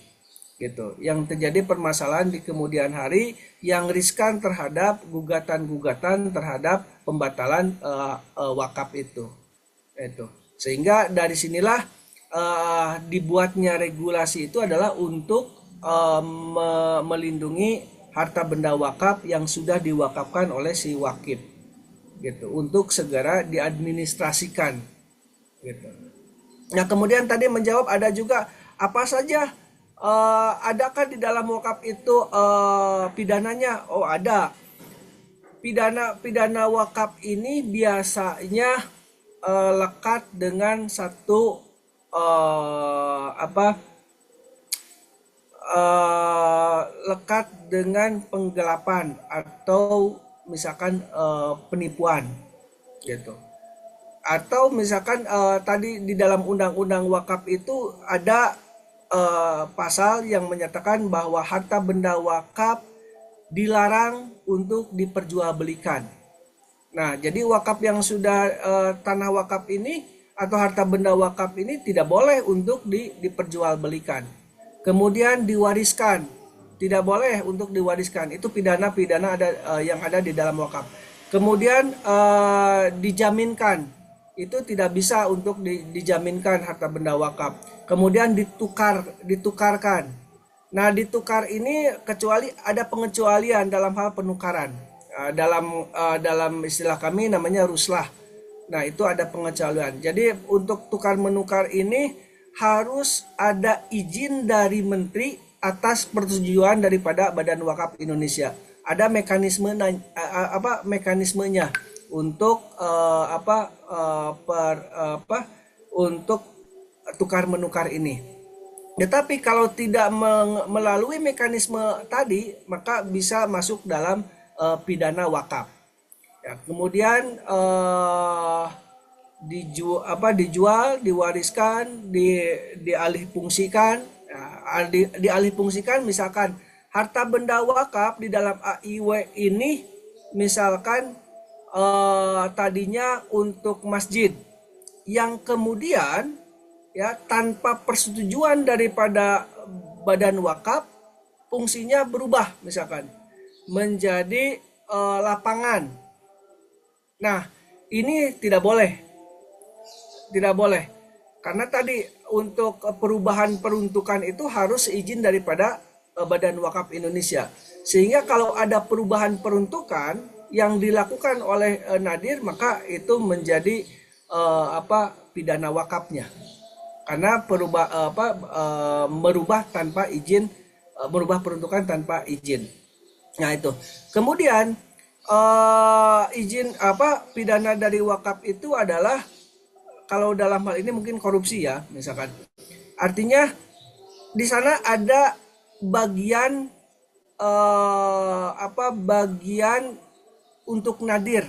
D: Gitu. Yang terjadi permasalahan di kemudian hari yang riskan terhadap gugatan-gugatan terhadap pembatalan wakaf itu. Sehingga dari sinilah dibuatnya regulasi itu adalah untuk melindungi harta benda wakaf yang sudah diwakafkan oleh si wakif, gitu, untuk segera diadministrasikan, gitu. Nah, kemudian tadi menjawab ada juga apa saja adakah di dalam wakaf itu pidananya? Oh, ada. Pidana wakaf ini biasanya lekat dengan satu lekat dengan penggelapan atau misalkan penipuan, gitu. Atau misalkan tadi di dalam undang-undang wakaf itu ada pasal yang menyatakan bahwa harta benda wakaf dilarang untuk diperjualbelikan. Nah, jadi wakaf yang sudah tanah wakaf ini atau harta benda wakaf ini tidak boleh untuk diperjualbelikan. Kemudian diwariskan, tidak boleh untuk diwariskan. Itu pidana-pidana yang ada di dalam wakaf. Kemudian dijaminkan, itu tidak bisa untuk dijaminkan harta benda wakaf. Kemudian ditukarkan. Nah, ditukar ini kecuali ada pengecualian dalam hal penukaran. Dalam istilah kami namanya ruslah. Nah, itu ada pengecualian. Jadi untuk tukar menukar ini harus ada izin dari menteri atas persetujuan daripada Badan Wakaf Indonesia. Ada mekanismenya untuk untuk tukar menukar ini. Tetapi kalau tidak melalui mekanisme tadi, maka bisa masuk dalam pidana wakaf. Ya, kemudian dijual, diwariskan, dialihfungsikan. Ya, dialihfungsikan misalkan harta benda wakaf di dalam AIW ini misalkan tadinya untuk masjid yang kemudian ya tanpa persetujuan daripada badan wakaf fungsinya berubah misalkan menjadi lapangan. Nah, ini tidak boleh. Tidak boleh. Karena tadi untuk perubahan peruntukan itu harus izin daripada Badan Wakaf Indonesia. Sehingga kalau ada perubahan peruntukan yang dilakukan oleh Nadir, maka itu menjadi pidana wakafnya. Karena merubah tanpa izin, merubah peruntukan tanpa izin. Nah, itu. Kemudian izin pidana dari wakaf itu adalah kalau dalam hal ini mungkin korupsi ya, misalkan. Artinya di sana ada bagian bagian untuk nadir.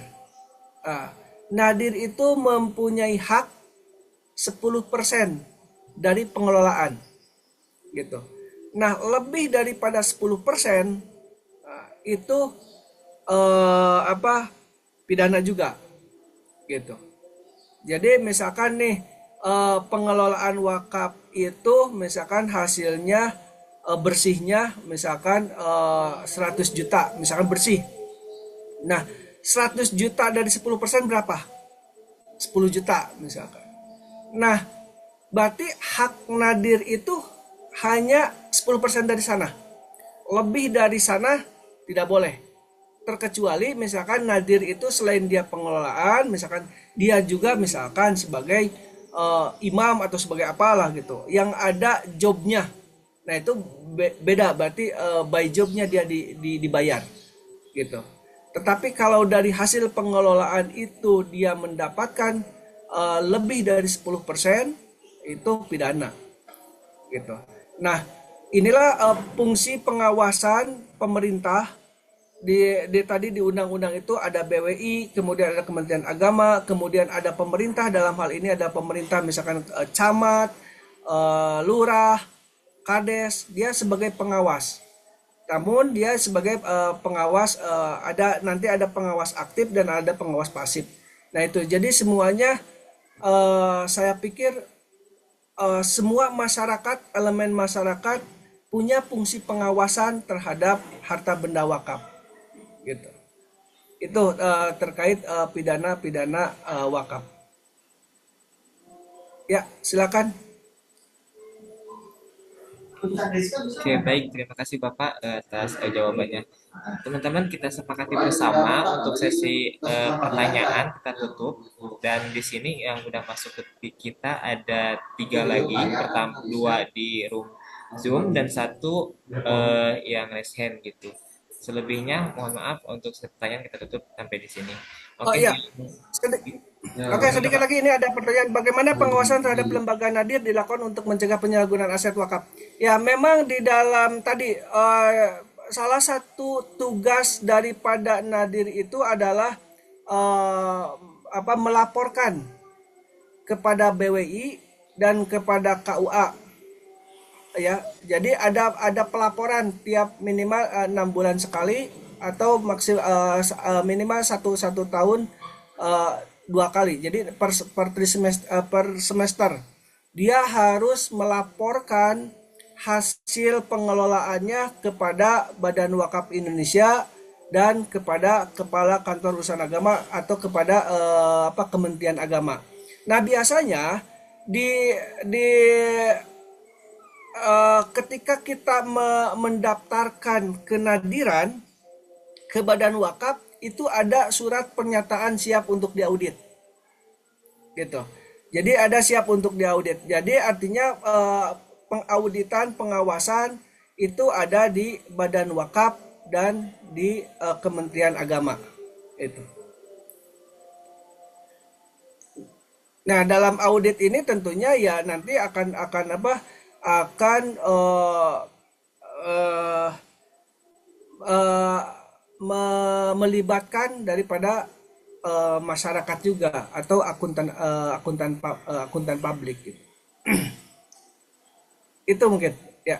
D: Nadir itu mempunyai hak 10% dari pengelolaan, gitu. Nah, lebih daripada 10% itu pidana juga, gitu. Jadi misalkan nih pengelolaan wakaf itu misalkan hasilnya bersihnya misalkan 100 juta misalkan bersih. Nah, 100 juta dari 10% berapa? 10 juta misalkan. Nah, berarti hak nadir itu hanya 10% dari sana. Lebih dari sana tidak boleh. Terkecuali misalkan nadir itu selain dia pengelolaan, misalkan dia juga misalkan sebagai imam atau sebagai apalah gitu, yang ada jobnya. Nah itu beda, berarti by jobnya dia dibayar gitu. Tetapi kalau dari hasil pengelolaan itu dia mendapatkan lebih dari 10%, itu pidana gitu. Nah, inilah fungsi pengawasan pemerintah tadi di undang-undang itu ada BWI, kemudian ada Kementerian Agama, kemudian ada pemerintah, dalam hal ini ada pemerintah misalkan camat, lurah, kades, dia sebagai pengawas. Namun dia sebagai pengawas nanti ada pengawas aktif dan ada pengawas pasif. Nah itu jadi semuanya saya pikir semua masyarakat, elemen masyarakat punya fungsi pengawasan terhadap harta benda wakaf gitu. Itu terkait pidana wakaf. Ya, silakan.
B: Oke, baik. Terima kasih Bapak atas jawabannya. Teman-teman, kita sepakati bersama untuk sesi pertanyaan kita tutup. Dan di sini yang udah masuk ke kita ada 3 lagi. Pertama, 2 di room Zoom dan 1 yang raise hand gitu. Selebihnya mohon maaf untuk pertanyaan kita tutup sampai di sini.
D: Oh
B: Oke.
D: iya, oke, sedikit lagi ini ada pertanyaan, bagaimana pengawasan terhadap lembaga nadir dilakukan untuk mencegah penyalahgunaan aset wakaf? Ya, memang di dalam tadi salah satu tugas daripada nadir itu adalah melaporkan kepada BWI dan kepada KUA ya. Jadi ada pelaporan tiap minimal 6 bulan sekali atau minimal satu tahun 2 kali. Jadi per semester dia harus melaporkan hasil pengelolaannya kepada Badan Wakaf Indonesia dan kepada Kepala Kantor Urusan Agama atau kepada Kementerian Agama. Nah biasanya di ketika kita mendaftarkan kenadiran ke Badan Wakaf itu ada surat pernyataan siap untuk diaudit gitu. Jadi ada siap untuk diaudit. Jadi artinya pengauditan, pengawasan itu ada di Badan Wakaf dan di Kementerian Agama itu. Nah, dalam audit ini tentunya ya nanti akan melibatkan daripada masyarakat juga atau akuntan publik gitu. Itu mungkin ya.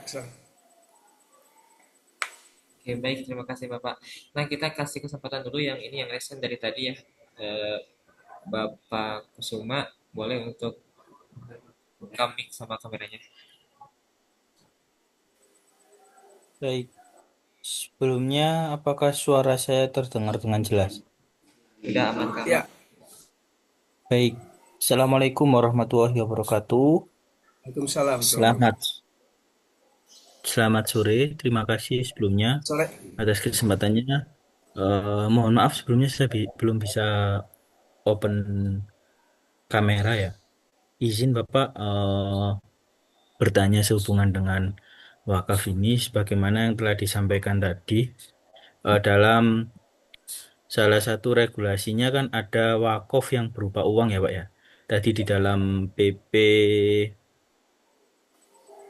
B: Oke, baik, terima kasih Bapak. Nah, kita kasih kesempatan dulu yang ini yang resen dari tadi ya. Bapak Kusuma, boleh untuk buka mic sama kameranya.
A: Baik, sebelumnya apakah suara saya terdengar dengan jelas?
B: Sudah aman Kak?
D: Ya.
A: Baik, Assalamualaikum warahmatullahi wabarakatuh.
D: Waalaikumsalam.
A: Selamat sore, terima kasih sebelumnya
D: Sore.
A: atas kesempatannya. Mohon maaf sebelumnya saya belum bisa open kamera ya. Izin Bapak bertanya sehubungan dengan wakaf ini sebagaimana yang telah disampaikan tadi dalam salah satu regulasinya kan ada wakaf yang berupa uang ya Pak ya. Tadi di dalam PP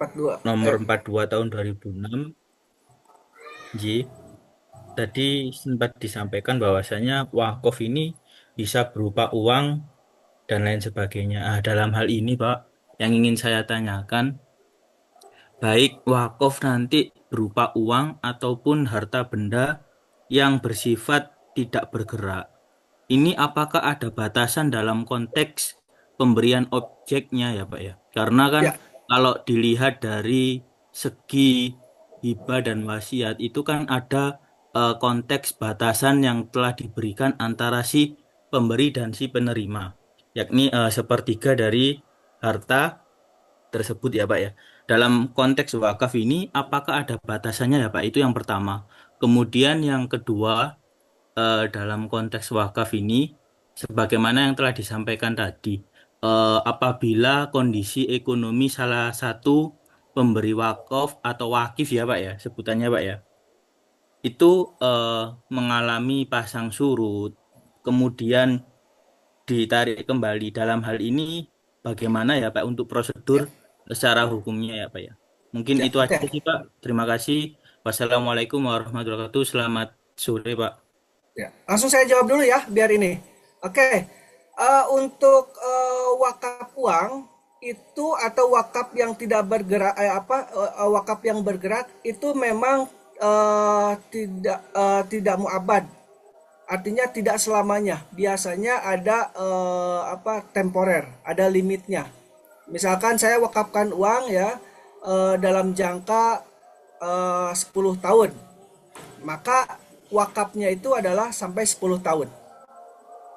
D: 42
A: nomor 42 tahun 2006 J. Tadi sempat disampaikan bahwasanya wakaf ini bisa berupa uang dan lain sebagainya. Dalam hal ini Pak, yang ingin saya tanyakan, baik wakaf nanti berupa uang ataupun harta benda yang bersifat tidak bergerak. Ini apakah ada batasan dalam konteks pemberian objeknya ya Pak ya. Karena kan
D: Ya,
A: kalau dilihat dari segi hibah dan wasiat itu kan ada konteks batasan yang telah diberikan antara si pemberi dan si penerima, yakni sepertiga dari harta tersebut ya Pak ya. Dalam konteks wakaf ini apakah ada batasannya ya Pak? Itu yang pertama. Kemudian yang kedua, dalam konteks wakaf ini, sebagaimana yang telah disampaikan tadi, apabila kondisi ekonomi salah satu pemberi wakaf atau wakif ya Pak ya, sebutannya Pak ya, itu eh, mengalami pasang surut, kemudian ditarik kembali. Dalam hal ini, bagaimana ya Pak untuk prosedur
D: ya,
A: secara hukumnya ya Pak ya? Mungkin
D: ya.
A: itu
D: Oke.
A: aja sih Pak. Terima kasih. Wassalamualaikum warahmatullahi wabarakatuh. Selamat sore Pak.
D: Ya, langsung saya jawab dulu ya, biar ini. Oke, untuk wakaf uang itu atau wakaf yang tidak bergerak, wakaf yang bergerak itu memang tidak muabad, artinya tidak selamanya. Biasanya ada temporer, ada limitnya. Misalkan saya wakafkan uang ya dalam jangka 10 tahun, maka wakafnya itu adalah sampai 10 tahun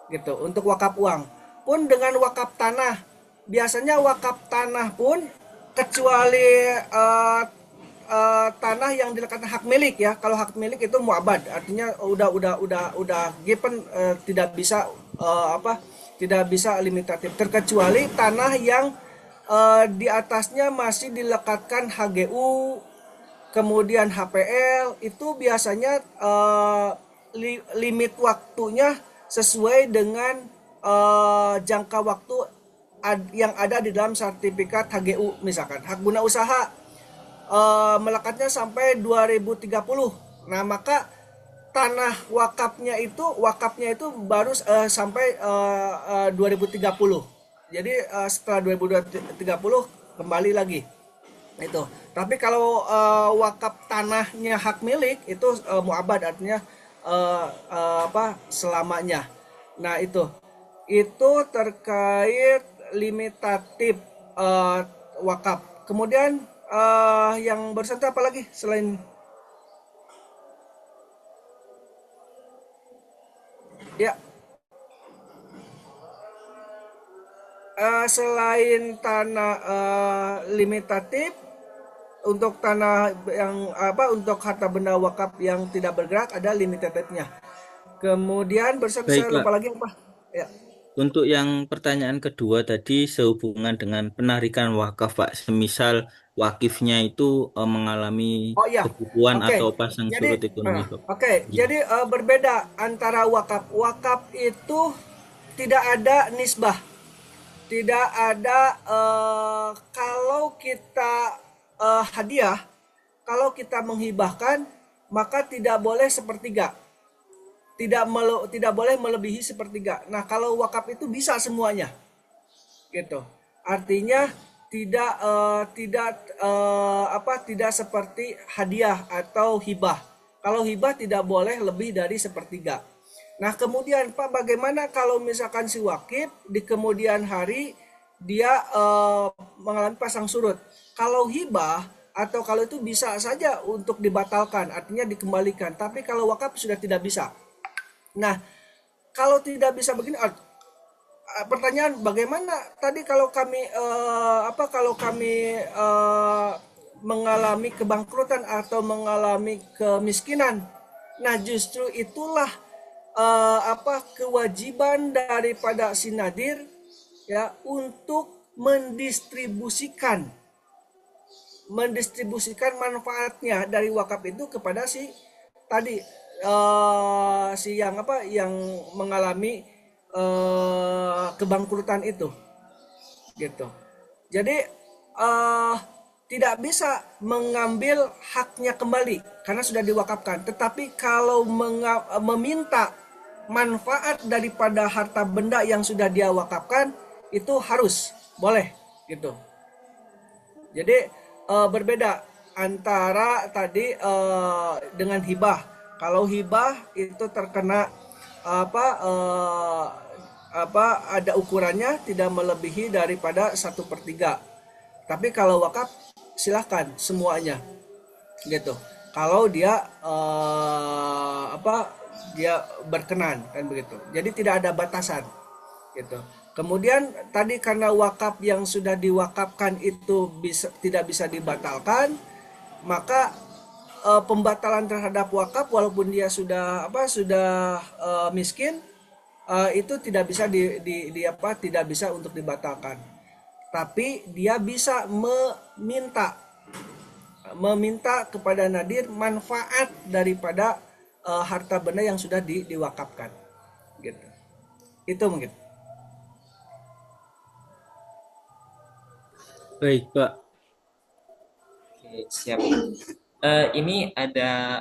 D: gitu untuk wakaf uang. Pun dengan wakaf tanah, biasanya wakaf tanah pun kecuali tanah yang dikatakan hak milik ya. Kalau hak milik itu muabad, artinya udah given, tidak bisa tidak bisa limitatif, terkecuali tanah yang di atasnya masih dilekatkan HGU, kemudian HPL, itu biasanya limit waktunya sesuai dengan jangka waktu yang ada di dalam sertifikat HGU. Misalkan hak guna usaha melekatnya sampai 2030. Nah, maka tanah wakafnya itu baru sampai 2030. Jadi setelah 2030 kembali lagi itu. Tapi kalau wakaf tanahnya hak milik itu muabad, artinya selamanya. Nah, itu terkait limitatif wakaf. Kemudian yang barusan itu apa lagi selain ya selain tanah limitatif, untuk tanah yang untuk harta benda wakaf yang tidak bergerak ada limitednya. Kemudian bersatu
A: Baik
D: saya
A: Pak.
D: lupa lagi apa? Ya.
A: Untuk yang pertanyaan kedua tadi sehubungan dengan penarikan wakaf Pak. Semisal wakifnya itu mengalami
D: Oh iya.
A: kebutuhan
D: Oke.
A: atau pasang
D: Jadi
A: surut ekonomi Pak.
D: oke.
A: Iya.
D: Jadi berbeda antara wakaf. Wakaf itu tidak ada nisbah. Tidak ada kalau kita hadiah, kalau kita menghibahkan maka tidak boleh sepertiga. Tidak boleh melebihi sepertiga. Nah, kalau wakaf itu bisa semuanya. Gitu. Artinya tidak seperti hadiah atau hibah. Kalau hibah tidak boleh lebih dari sepertiga. Nah, kemudian Pak, bagaimana kalau misalkan si wakif di kemudian hari dia mengalami pasang surut? Kalau hibah atau kalau itu bisa saja untuk dibatalkan, artinya dikembalikan. Tapi kalau wakaf sudah tidak bisa. Nah, kalau tidak bisa begini, pertanyaan bagaimana tadi kalau kami mengalami kebangkrutan atau mengalami kemiskinan. Nah, justru itulah kewajiban daripada si nadir ya untuk mendistribusikan manfaatnya dari wakaf itu kepada si tadi yang mengalami kebangkrutan itu gitu. Jadi tidak bisa mengambil haknya kembali karena sudah diwakafkan. Tetapi kalau meminta manfaat daripada harta benda yang sudah dia wakafkan itu harus boleh gitu. Jadi berbeda antara tadi dengan hibah. Kalau hibah itu terkena ada ukurannya, tidak melebihi daripada 1/3. Tapi kalau wakaf silahkan semuanya gitu. Kalau dia dia berkenan kan begitu. Jadi tidak ada batasan gitu. Kemudian tadi karena wakaf yang sudah diwakafkan itu tidak bisa dibatalkan, maka pembatalan terhadap wakaf walaupun dia sudah miskin, itu tidak bisa tidak bisa untuk dibatalkan. Tapi dia bisa meminta kepada nadir manfaat daripada harta benda yang sudah diwakafkan gitu. Itu mungkin.
A: Baik, Pak.
B: Oke, siap. Ini ada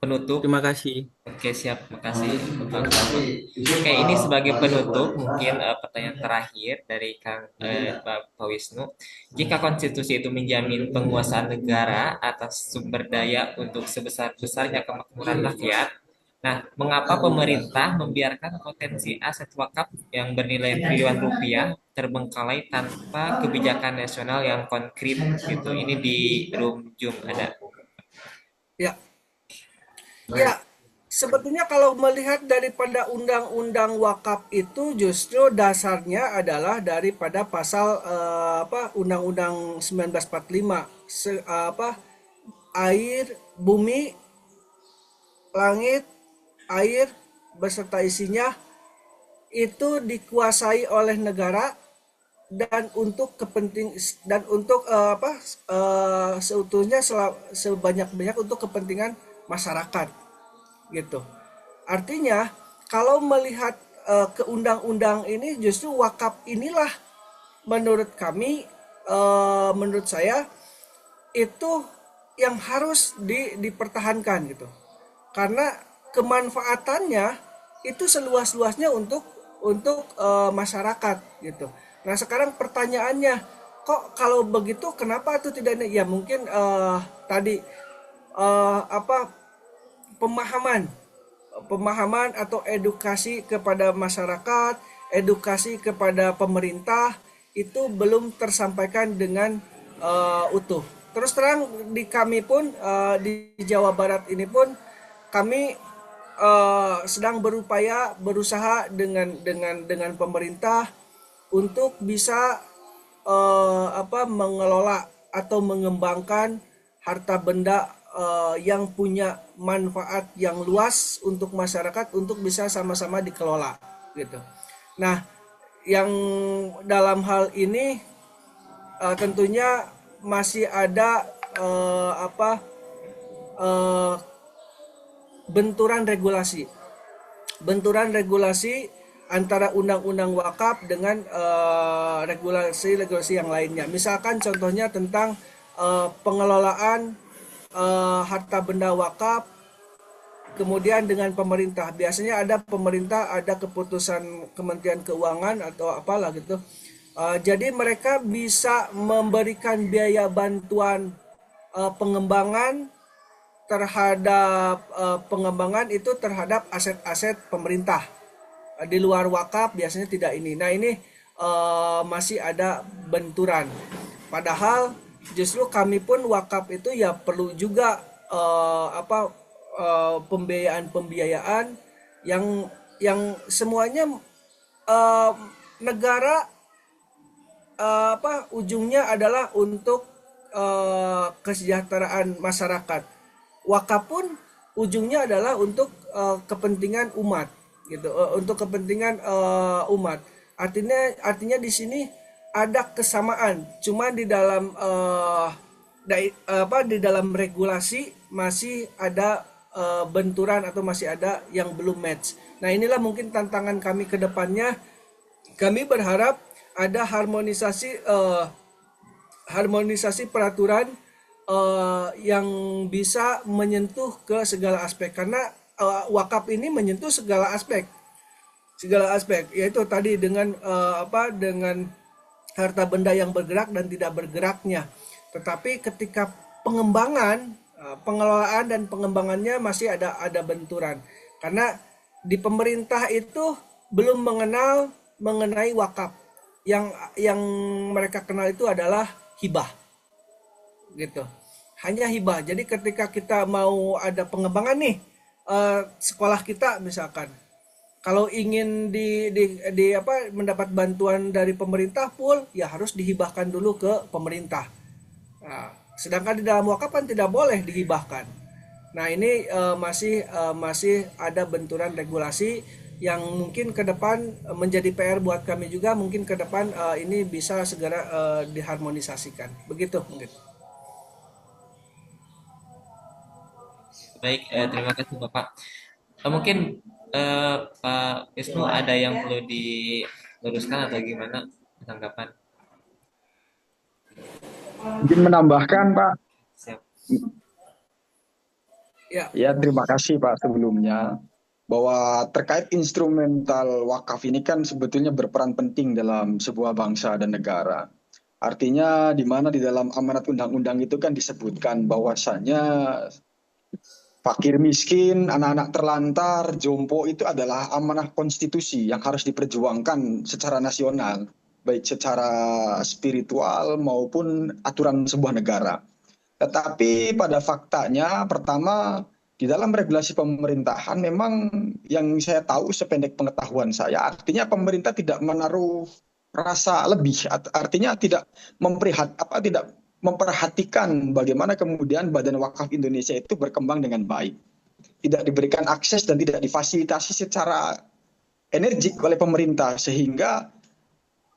B: penutup.
A: Terima kasih.
B: Oke, siap. Makasih, Bang Samun. Oke, ini sebagai penutup, mungkin pertanyaan terakhir dari Pak Wisnu. Jika konstitusi itu menjamin penguasaan negara atas sumber daya untuk sebesar-besarnya kemakmuran rakyat, nah, mengapa pemerintah membiarkan potensi aset wakaf yang bernilai triliunan rupiah terbengkalai tanpa kebijakan nasional yang konkret gitu? Ini di Room Zoom ada.
D: Ya, ya. Sebetulnya kalau melihat daripada undang-undang wakaf itu justru dasarnya adalah daripada pasal Undang-Undang 1945 air, bumi, langit, air beserta isinya itu dikuasai oleh negara dan untuk seutuhnya sebanyak-banyak untuk kepentingan masyarakat gitu. Artinya kalau melihat ke undang-undang ini justru wakaf inilah menurut kami, menurut saya itu yang harus dipertahankan gitu. Karena kemanfaatannya itu seluas-luasnya untuk masyarakat gitu. Nah, sekarang pertanyaannya, kok kalau begitu kenapa itu tidak ya mungkin tadi pemahaman atau edukasi kepada masyarakat, edukasi kepada pemerintah itu belum tersampaikan dengan utuh. Terus terang di kami pun di Jawa Barat ini pun kami sedang berusaha dengan pemerintah untuk bisa mengelola atau mengembangkan harta benda yang punya manfaat yang luas untuk masyarakat untuk bisa sama-sama dikelola gitu. Nah, yang dalam hal ini tentunya masih ada benturan regulasi antara undang-undang wakaf dengan regulasi-regulasi yang lainnya. Misalkan contohnya tentang pengelolaan harta benda wakaf, kemudian dengan pemerintah. Biasanya ada pemerintah, ada keputusan Kementerian Keuangan atau apalah gitu. Jadi mereka bisa memberikan biaya bantuan pengembangan terhadap pengembangan itu terhadap aset-aset pemerintah. Di luar wakaf biasanya tidak ini. Nah, ini masih ada benturan. Padahal justru kami pun wakaf itu ya perlu juga pembiayaan yang semuanya negara ujungnya adalah untuk kesejahteraan masyarakat. Wakaf pun ujungnya adalah untuk kepentingan umat gitu, untuk kepentingan umat. Artinya di sini ada kesamaan, cuma di dalam di dalam regulasi masih ada benturan atau masih ada yang belum match. Nah, inilah mungkin tantangan kami ke depannya. Kami berharap ada harmonisasi peraturan yang bisa menyentuh ke segala aspek, karena wakaf ini menyentuh segala aspek, yaitu tadi dengan dengan harta benda yang bergerak dan tidak bergeraknya. Tetapi ketika pengembangan, pengelolaan dan pengembangannya masih ada benturan, karena di pemerintah itu belum mengenal mengenai wakaf. Yang mereka kenal itu adalah hibah gitu. Hanya hibah. Jadi ketika kita mau ada pengembangan nih, sekolah kita misalkan, kalau ingin di apa mendapat bantuan dari pemerintah full, ya harus dihibahkan dulu ke pemerintah. Nah, sedangkan di dalam wakaf kan tidak boleh dihibahkan. Nah, ini masih ada benturan regulasi yang mungkin ke depan menjadi PR buat kami juga, mungkin ke depan ini bisa segera diharmonisasikan. Begitu mungkin.
B: Baik, terima kasih Bapak. Mungkin Pak Wisnu ada yang perlu diluruskan atau gimana tanggapan?
C: Mungkin menambahkan Pak.
B: Siap.
D: Ya,
C: Ya, terima kasih Pak sebelumnya. Bahwa terkait instrumental wakaf ini kan sebetulnya berperan penting dalam sebuah bangsa dan negara. Artinya di mana di dalam amanat undang-undang itu kan disebutkan bahwasanya fakir miskin, anak-anak terlantar, jompo itu adalah amanah konstitusi yang harus diperjuangkan secara nasional, baik secara spiritual maupun aturan sebuah negara. Tetapi pada faktanya, pertama, di dalam regulasi pemerintahan memang yang saya tahu sependek pengetahuan saya, artinya pemerintah tidak menaruh rasa lebih, artinya tidak tidak memperhatikan bagaimana kemudian Badan Wakaf Indonesia itu berkembang dengan baik. Tidak diberikan akses dan tidak difasilitasi secara energik oleh pemerintah, sehingga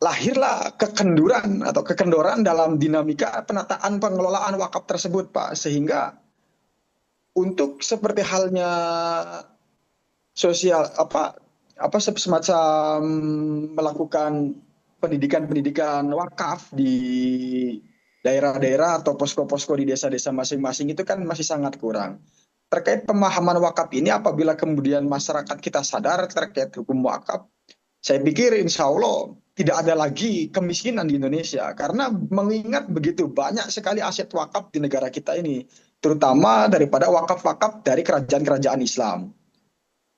C: lahirlah kekendoran dalam dinamika penataan pengelolaan wakaf tersebut, Pak. Sehingga untuk seperti halnya sosial semacam melakukan pendidikan wakaf di daerah-daerah atau posko-posko di desa-desa masing-masing itu kan masih sangat kurang. Terkait pemahaman wakaf ini, apabila kemudian masyarakat kita sadar terkait hukum wakaf, saya pikir insya Allah tidak ada lagi kemiskinan di Indonesia, karena mengingat begitu banyak sekali aset wakaf di negara kita ini, terutama daripada wakaf-wakaf dari kerajaan-kerajaan Islam.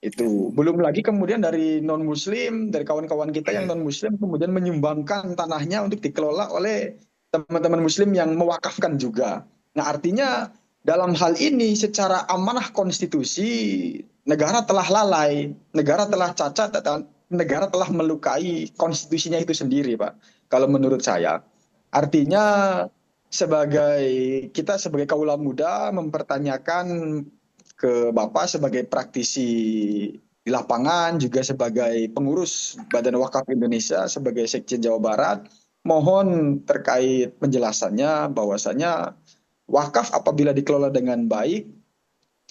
C: Itu belum lagi kemudian dari non-muslim, dari kawan-kawan kita yang non-muslim kemudian menyumbangkan tanahnya untuk dikelola oleh teman-teman muslim yang mewakafkan juga. Nah, artinya dalam hal ini secara amanah konstitusi negara telah lalai, negara telah cacat, negara telah melukai konstitusinya itu sendiri, Pak. Kalau menurut saya, artinya kita sebagai kaula muda mempertanyakan ke Bapak sebagai praktisi di lapangan, juga sebagai pengurus Badan Wakaf Indonesia, sebagai Sekjen Jawa Barat, mohon terkait penjelasannya bahwasanya wakaf apabila dikelola dengan baik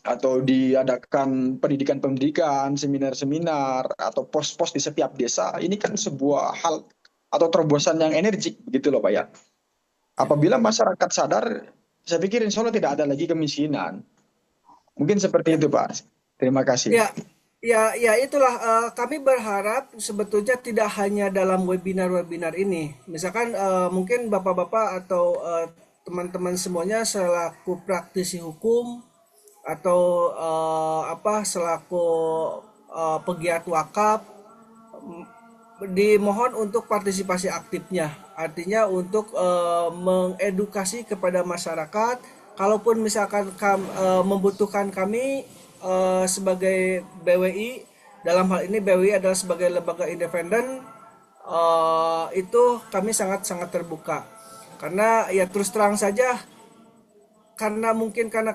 C: atau diadakan pendidikan-pendidikan, seminar-seminar, atau pos-pos di setiap desa, ini kan sebuah hal atau terobosan yang energik, begitu loh Pak ya. Apabila masyarakat sadar, saya pikir insya Allah tidak ada lagi kemiskinan. Mungkin seperti itu Pak. Terima kasih.
D: Ya itulah kami berharap sebetulnya tidak hanya dalam webinar-webinar ini. Misalkan mungkin bapak-bapak atau teman-teman semuanya selaku praktisi hukum atau selaku pegiat wakaf dimohon untuk partisipasi aktifnya. Artinya untuk mengedukasi kepada masyarakat. Kalaupun misalkan membutuhkan kami sebagai BWI, dalam hal ini BWI adalah sebagai lembaga independen, itu kami sangat-sangat terbuka. Karena ya terus terang saja, karena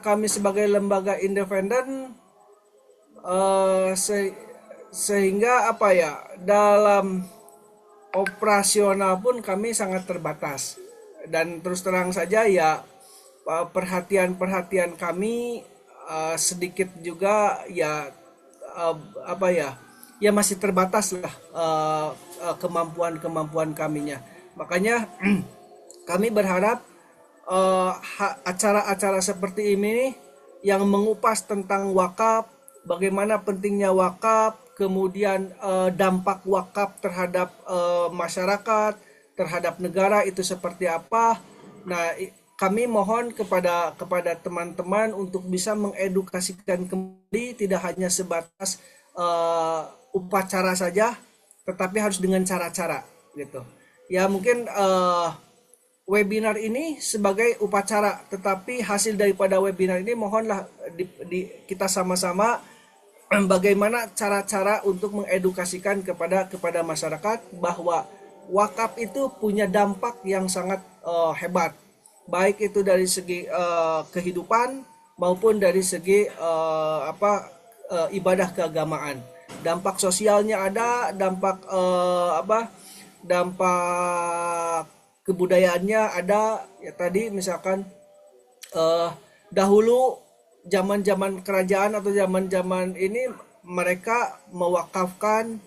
D: kami sebagai lembaga independen, sehingga dalam operasional pun kami sangat terbatas. Dan terus terang saja ya perhatian kami sedikit juga ya masih terbatas lah kemampuan kaminya. Makanya kami berharap acara-acara seperti ini yang mengupas tentang wakaf, bagaimana pentingnya wakaf, kemudian dampak wakaf terhadap masyarakat, terhadap negara itu seperti apa. Nah, kami mohon kepada teman-teman untuk bisa mengedukasikan kembali, tidak hanya sebatas upacara saja, tetapi harus dengan cara-cara gitu. Ya mungkin webinar ini sebagai upacara, tetapi hasil daripada webinar ini mohonlah kita sama-sama bagaimana cara-cara untuk mengedukasikan kepada masyarakat bahwa wakaf itu punya dampak yang sangat hebat, baik itu dari segi kehidupan maupun dari segi ibadah keagamaan. Dampak sosialnya ada, dampak kebudayaannya ada. Ya tadi misalkan dahulu zaman-zaman kerajaan atau zaman-zaman ini mereka mewakafkan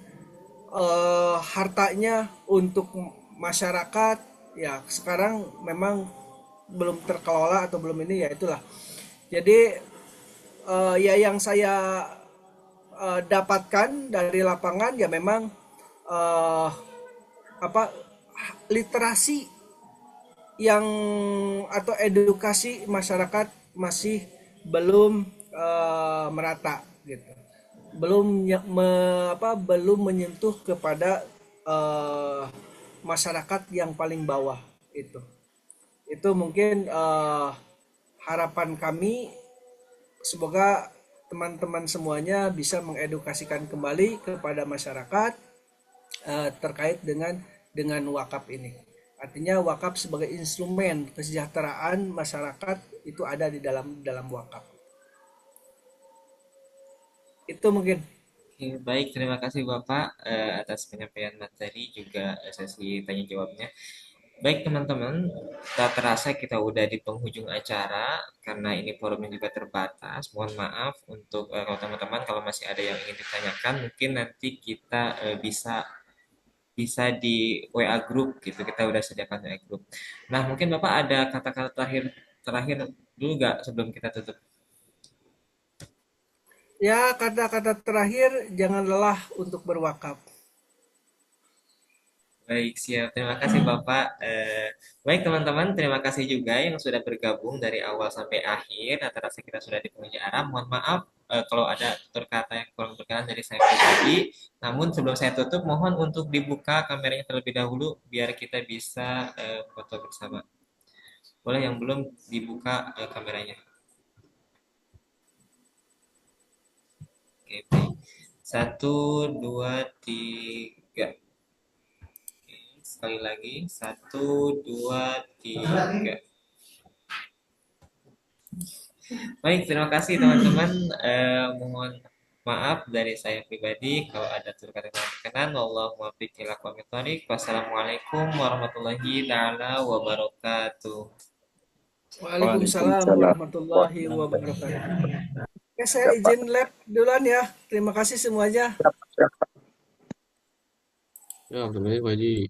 D: hartanya untuk masyarakat. Ya sekarang memang belum terkelola atau belum ini, ya itulah. Jadi ya yang saya dapatkan dari lapangan ya memang literasi yang atau edukasi masyarakat masih belum merata gitu, belum menyentuh kepada masyarakat yang paling bawah. Itu mungkin harapan kami, semoga teman-teman semuanya bisa mengedukasikan kembali kepada masyarakat terkait dengan wakaf ini. Artinya wakaf sebagai instrumen kesejahteraan masyarakat itu ada di dalam wakaf. Itu mungkin.
B: Oke, baik, terima kasih Bapak atas penyampaian materi juga sesi tanya jawabnya. Baik teman-teman, tak terasa kita udah di penghujung acara karena ini forumnya juga terbatas. Mohon maaf untuk kalau teman-teman kalau masih ada yang ingin ditanyakan, mungkin nanti kita bisa di WA group gitu. Kita udah sediakan WA group. Nah, mungkin Bapak ada kata-kata terakhir dulu nggak sebelum kita tutup?
D: Ya, kata-kata terakhir, jangan lelah untuk berwakaf.
B: Baik, siap. Terima kasih Bapak. Baik teman-teman, terima kasih juga yang sudah bergabung dari awal sampai akhir. Rata-rata kita sudah di penghujung acara. Mohon maaf kalau ada tutur kata yang kurang berkenan dari saya pribadi. Namun sebelum saya tutup, mohon untuk dibuka kameranya terlebih dahulu biar kita bisa foto bersama. Boleh yang belum dibuka kameranya. Oke, baik. 1, 2, 3. Sekali lagi, 1, 2, 3. Baik, terima kasih teman-teman. Mohon maaf dari saya pribadi kalau ada tutur kata yang berkenan. Wallahu muwaffiq ila aqwamit thoriq. Wassalamualaikum warahmatullahi taala wabarakatuh.
D: Waalaikumsalam warahmatullahi wabarakatuh. Oke, saya izin lab duluan ya. Terima kasih semuanya.
E: Ya, sebenarnya Pak Haji.